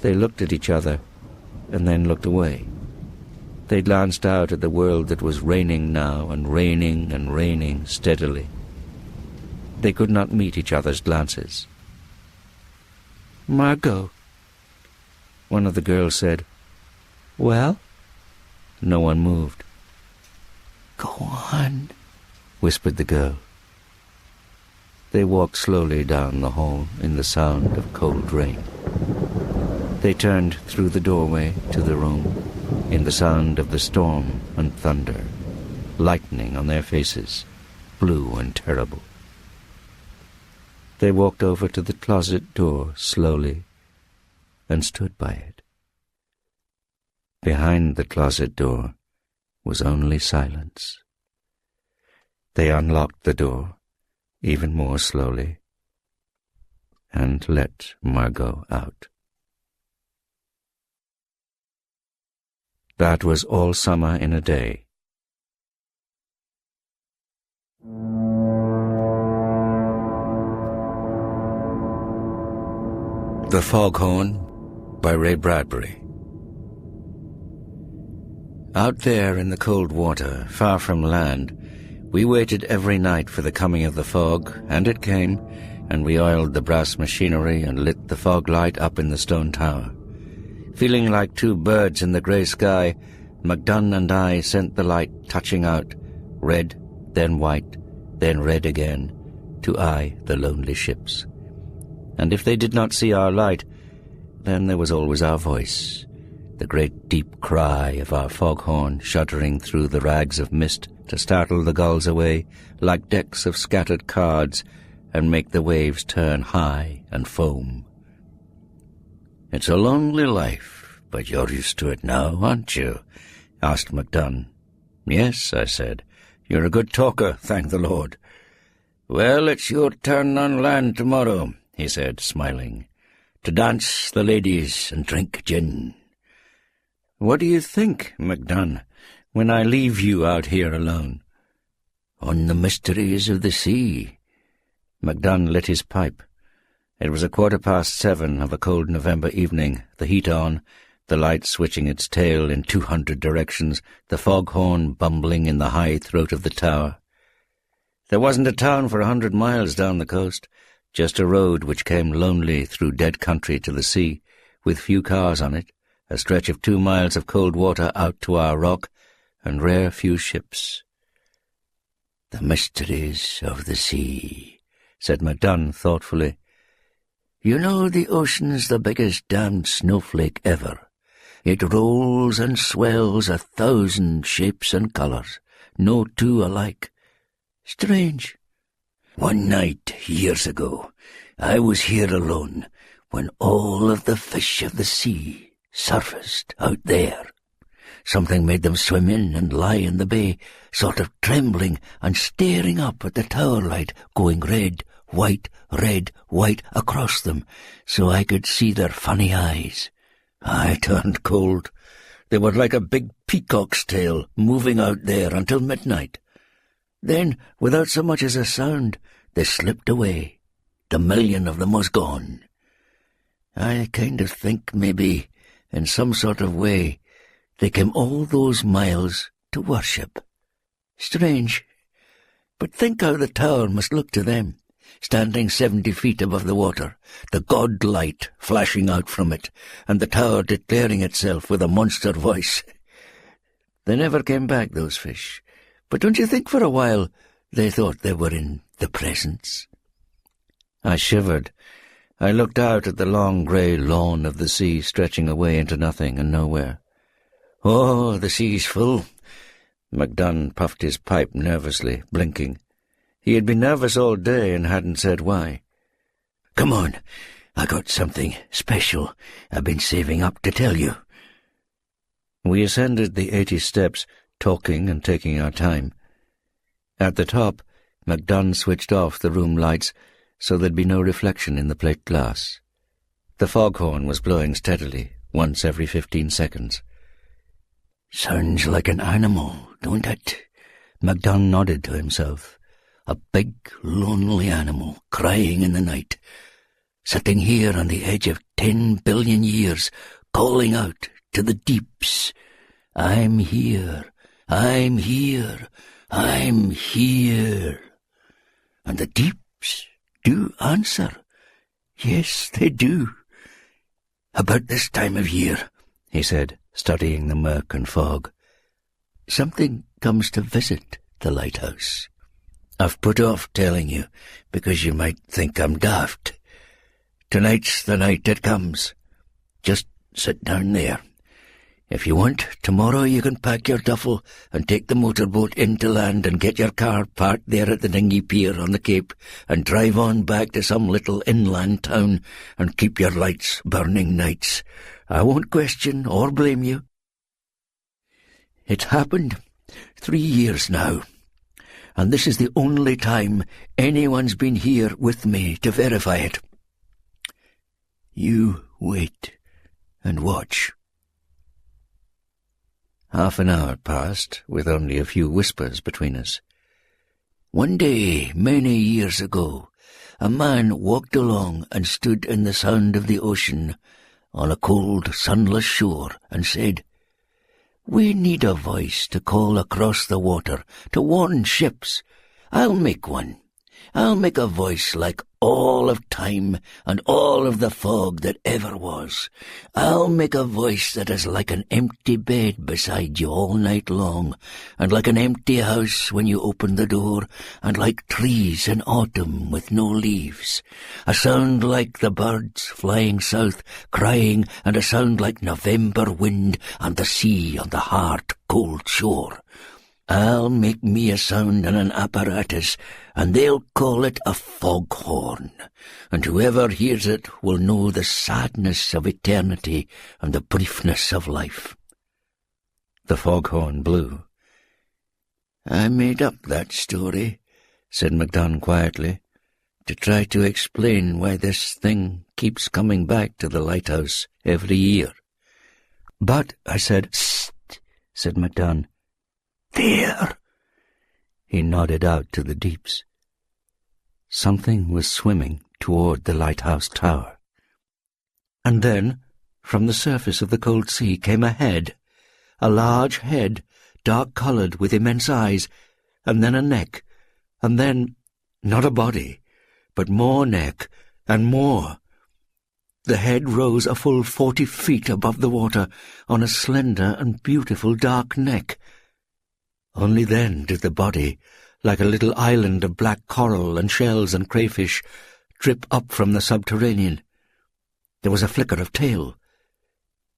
They looked at each other, and then looked away. They glanced out at the world that was raining now and raining steadily. They could not meet each other's glances. "Margot," one of the girls said. "Well?" No one moved. "Go on," whispered the girl. They walked slowly down the hall in the sound of cold rain. They turned through the doorway to the room in the sound of the storm and thunder, lightning on their faces, blue and terrible. They walked over to the closet door slowly and stood by it. Behind the closet door was only silence. They unlocked the door even more slowly and let Margot out. That was all summer in a day. The Foghorn by Ray Bradbury. Out there in the cold water, far from land, we waited every night for the coming of the fog, and it came, and we oiled the brass machinery and lit the fog light up in the stone tower. Feeling like two birds in the grey sky, MacDunn and I sent the light touching out, red, then white, then red again, to eye the lonely ships. And if they did not see our light, then there was always our voice, the great deep cry of our foghorn shuddering through the rags of mist to startle the gulls away like decks of scattered cards and make the waves turn high and foam. "It's a lonely life, but you're used to it now, aren't you?" asked MacDunn. "Yes," I said. "You're a good talker, thank the Lord." "Well, it's your turn on land tomorrow," he said, smiling, "to dance the ladies and drink gin." "What do you think, MacDunn, when I leave you out here alone?" "On the mysteries of the sea." MacDunn lit his pipe. It was 7:15 of a cold November evening, the heat on, the light switching its tail in 200 directions, the foghorn bumbling in the high throat of the tower. There wasn't a town for 100 miles down the coast, just a road which came lonely through dead country to the sea, with few cars on it, a stretch of 2 miles of cold water out to our rock, and rare few ships. "The mysteries of the sea," said MacDunn thoughtfully. "You know the ocean's the biggest damned snowflake ever. It rolls and swells 1,000 shapes and colours, no two alike. Strange. One night, years ago, I was here alone when all of the fish of the sea surfaced out there. Something made them swim in and lie in the bay, sort of trembling and staring up at the tower light going red, white across them, so I could see their funny eyes. I turned cold. They were like a big peacock's tail moving out there until midnight. Then, without so much as a sound, they slipped away. The million of them was gone. I kind of think maybe, in some sort of way, they came all those miles to worship. Strange. But think how the tower must look to them, standing 70 feet above the water, the god light flashing out from it, and the tower declaring itself with a monster voice. They never came back, those fish, but don't you think for a while they thought they were in the presence? I shivered. I looked out at the long grey lawn of the sea stretching away into nothing and nowhere. "Oh, the sea's full." MacDunn puffed his pipe nervously, blinking. He had been nervous all day and hadn't said why. "Come on, I got something special I've been saving up to tell you." We ascended the 80 steps, talking and taking our time. At the top, MacDunn switched off the room lights so there'd be no reflection in the plate glass. The foghorn was blowing steadily, once every 15 seconds. "Sounds like an animal, don't it?" MacDunn nodded to himself. "A big, lonely animal crying in the night, sitting here on the edge of 10 billion years, calling out to the deeps. I'm here, I'm here, I'm here. And the deeps do answer. Yes, they do. About this time of year, he said, studying the murk and fog, something comes to visit the lighthouse. I've put off telling you, because you might think I'm daft. Tonight's the night it comes. Just sit down there. If you want, tomorrow you can pack your duffel and take the motorboat in to land and get your car parked there at the dinghy pier on the Cape and drive on back to some little inland town and keep your lights burning nights. I won't question or blame you. It's happened 3 years now, and this is the only time anyone's been here with me to verify it. You wait and watch. Half an hour passed, with only a few whispers between us. One day, many years ago, a man walked along and stood in the sound of the ocean on a cold, sunless shore and said, "We need a voice to call across the water, to warn ships. I'll make one. I'll make a voice like all of time and all of the fog that ever was. I'll make a voice that is like an empty bed beside you all night long, and like an empty house when you open the door, and like trees in autumn with no leaves. A sound like the birds flying south, crying, and a sound like November wind and the sea on the hard, cold shore. I'll make me a sound and an apparatus, and they'll call it a foghorn, and whoever hears it will know the sadness of eternity and the briefness of life." The foghorn blew. "I made up that story," said MacDonne quietly, "to try to explain why this thing keeps coming back to the lighthouse every year." "But," I said. "Sst," said MacDonne. "There!" He nodded out to the deeps. Something was swimming toward the lighthouse tower. And then, from the surface of the cold sea came a head, a large head, dark-coloured with immense eyes, and then a neck, and then, not a body, but more neck, and more. The head rose a full 40 feet above the water on a slender and beautiful dark neck. Only then did the body, like a little island of black coral and shells and crayfish, drip up from the subterranean. There was a flicker of tail.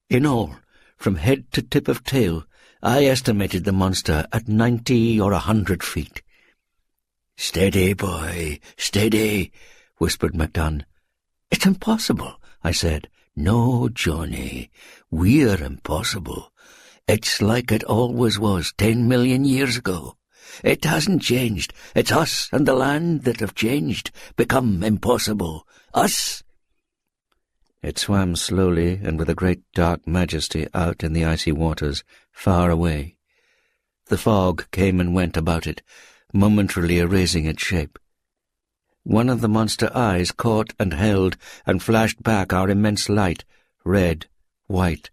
In all, from head to tip of tail, I estimated the monster at 90 or 100 feet. "Steady, boy, steady," whispered MacDonne. "It's impossible," I said. "No, Johnny, we're impossible. It's like it always was 10 million years ago. It hasn't changed. It's us and the land that have changed, become impossible. Us." It swam slowly and with a great dark majesty out in the icy waters, far away. The fog came and went about it, momentarily erasing its shape. One of the monster eyes caught and held and flashed back our immense light, red, white,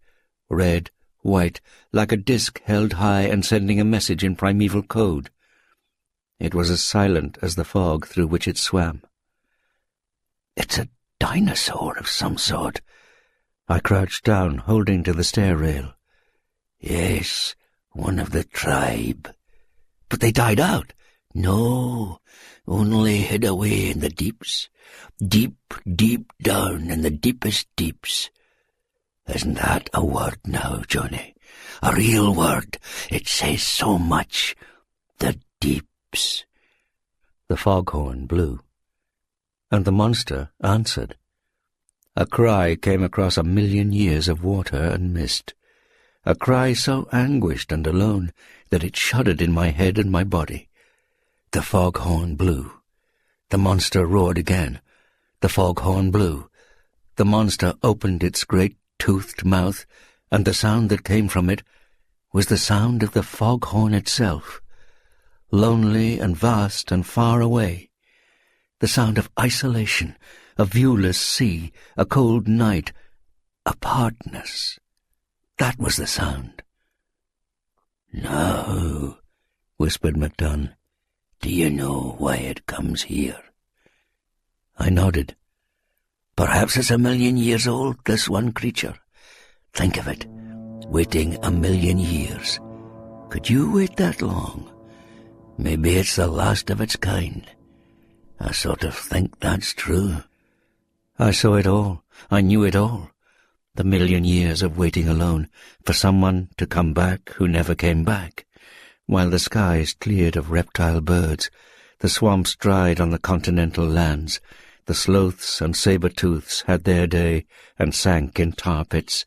like a disk held high and sending a message in primeval code. It was as silent as the fog through which it swam. "It's a dinosaur of some sort." I crouched down, holding to the stair rail. "Yes, one of the tribe." "But they died out." "No, only hid away in the deeps. Deep, deep down in the deepest deeps. Isn't that a word now, Johnny? A real word. It says so much. The deeps." The foghorn blew, and the monster answered. A cry came across 1,000,000 years of water and mist, a cry so anguished and alone that it shuddered in my head and my body. The foghorn blew. The monster roared again. The foghorn blew. The monster opened its great toothed mouth, and the sound that came from it was the sound of the foghorn itself, lonely and vast and far away, the sound of isolation, a viewless sea, a cold night, apartness. That was the sound. "Now," whispered MacDonne, "do you know why it comes here?" I nodded. "Perhaps it's 1,000,000 years old, this one creature. Think of it, waiting 1,000,000 years. Could you wait that long? Maybe it's the last of its kind. I sort of think that's true." I saw it all. I knew it all. The 1,000,000 years of waiting alone for someone to come back who never came back, while the skies cleared of reptile birds, the swamps dried on the continental lands, the sloths and saber-tooths had their day and sank in tar pits,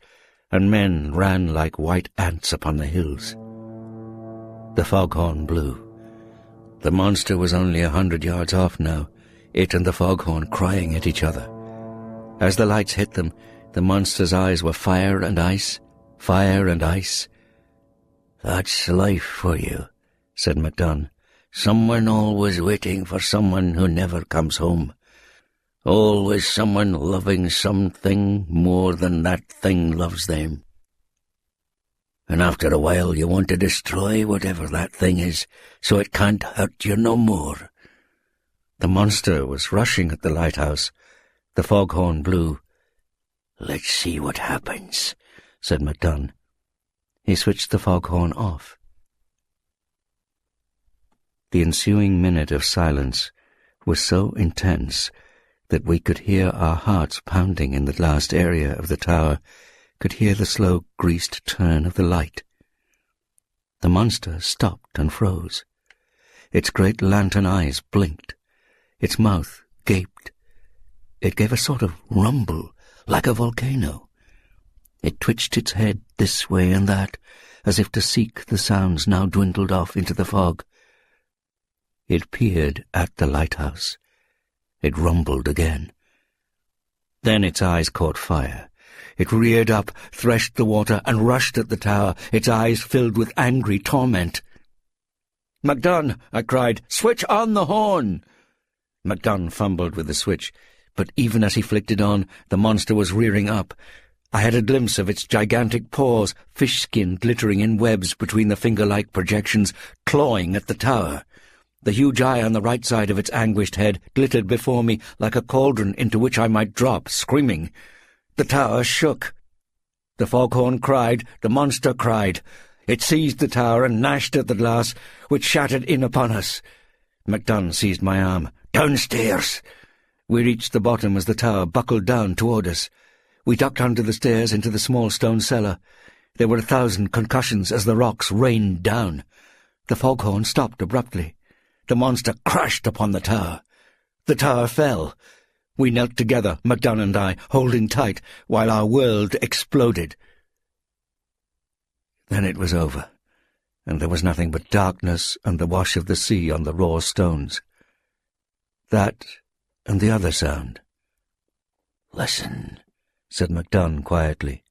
and men ran like white ants upon the hills. The foghorn blew. The monster was only 100 yards off now, it and the foghorn crying at each other. As the lights hit them, the monster's eyes were fire and ice, fire and ice. "That's life for you," said MacDonne. "Someone always waiting for someone who never comes home. Always someone loving something more than that thing loves them. And after a while you want to destroy whatever that thing is, so it can't hurt you no more." The monster was rushing at the lighthouse. The foghorn blew. "Let's see what happens," said MacDonne. He switched the foghorn off. The ensuing minute of silence was so intense that we could hear our hearts pounding in the last area of the tower, could hear the slow, greased turn of the light. The monster stopped and froze. Its great lantern eyes blinked. Its mouth gaped. It gave a sort of rumble, like a volcano. It twitched its head this way and that, as if to seek the sounds now dwindled off into the fog. It peered at the lighthouse. It rumbled again. Then its eyes caught fire. It reared up, threshed the water, and rushed at the tower, its eyes filled with angry torment. "MacDonne," I cried, "switch on the horn!" MacDonne fumbled with the switch, but even as he flicked it on, the monster was rearing up. I had a glimpse of its gigantic paws, fish-skin glittering in webs between the finger-like projections, clawing at the tower. The huge eye on the right side of its anguished head glittered before me like a cauldron into which I might drop, screaming. The tower shook. The foghorn cried, the monster cried. It seized the tower and gnashed at the glass, which shattered in upon us. MacDonne seized my arm. "Downstairs!" We reached the bottom as the tower buckled down toward us. We ducked under the stairs into the small stone cellar. There were 1,000 concussions as the rocks rained down. The foghorn stopped abruptly. The monster crashed upon the tower. The tower fell. We knelt together, MacDonne and I, holding tight, while our world exploded. Then it was over, and there was nothing but darkness and the wash of the sea on the raw stones. That and the other sound. "Listen," said MacDonne quietly.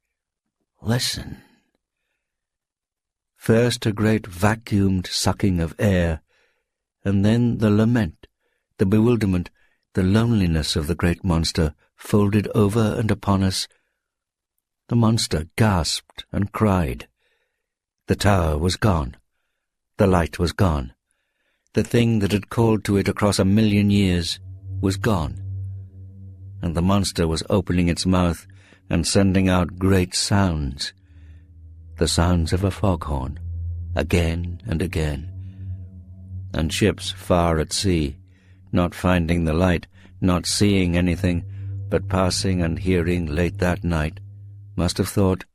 "Listen." First a great vacuumed sucking of air, and then the lament, the bewilderment, the loneliness of the great monster folded over and upon us. The monster gasped and cried. The tower was gone. The light was gone. The thing that had called to it across 1,000,000 years was gone. And the monster was opening its mouth and sending out great sounds. The sounds of a foghorn, again and again. And ships far at sea, not finding the light, not seeing anything, but passing and hearing late that night, must have thought,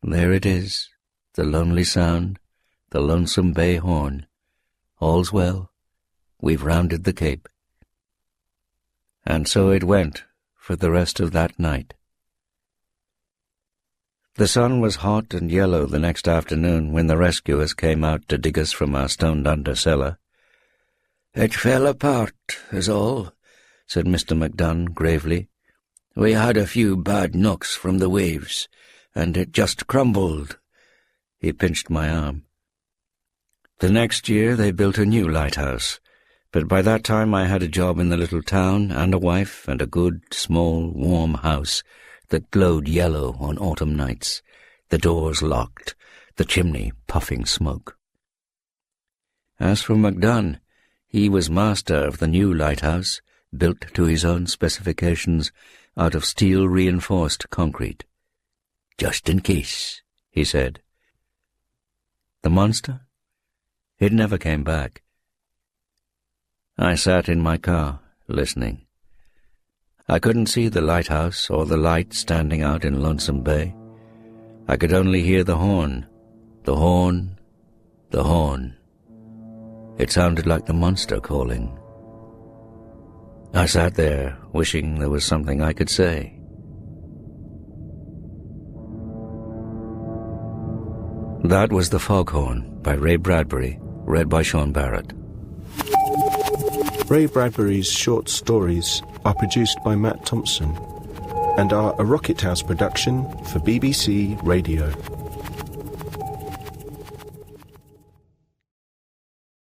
"There it is, the lonely sound, the lonesome bay horn. All's well, we've rounded the cape." And so it went for the rest of that night. The sun was hot and yellow the next afternoon when the rescuers came out to dig us from our stoned-under cellar. "It fell apart, is all," said Mr. MacDonne gravely. "We had a few bad knocks from the waves, and it just crumbled." He pinched my arm. The next year they built a new lighthouse, but by that time I had a job in the little town and a wife and a good, small, warm house that glowed yellow on autumn nights, the doors locked, the chimney puffing smoke. As for MacDunn, he was master of the new lighthouse, built to his own specifications out of steel-reinforced concrete. "Just in case," he said. The monster? It never came back. I sat in my car, listening. I couldn't see the lighthouse or the light standing out in Lonesome Bay. I could only hear the horn, the horn, the horn. It sounded like the monster calling. I sat there, wishing there was something I could say. That was The Foghorn by Ray Bradbury, read by Sean Barrett. Ray Bradbury's short stories are produced by Matt Thompson and are a Rocket House production for BBC Radio.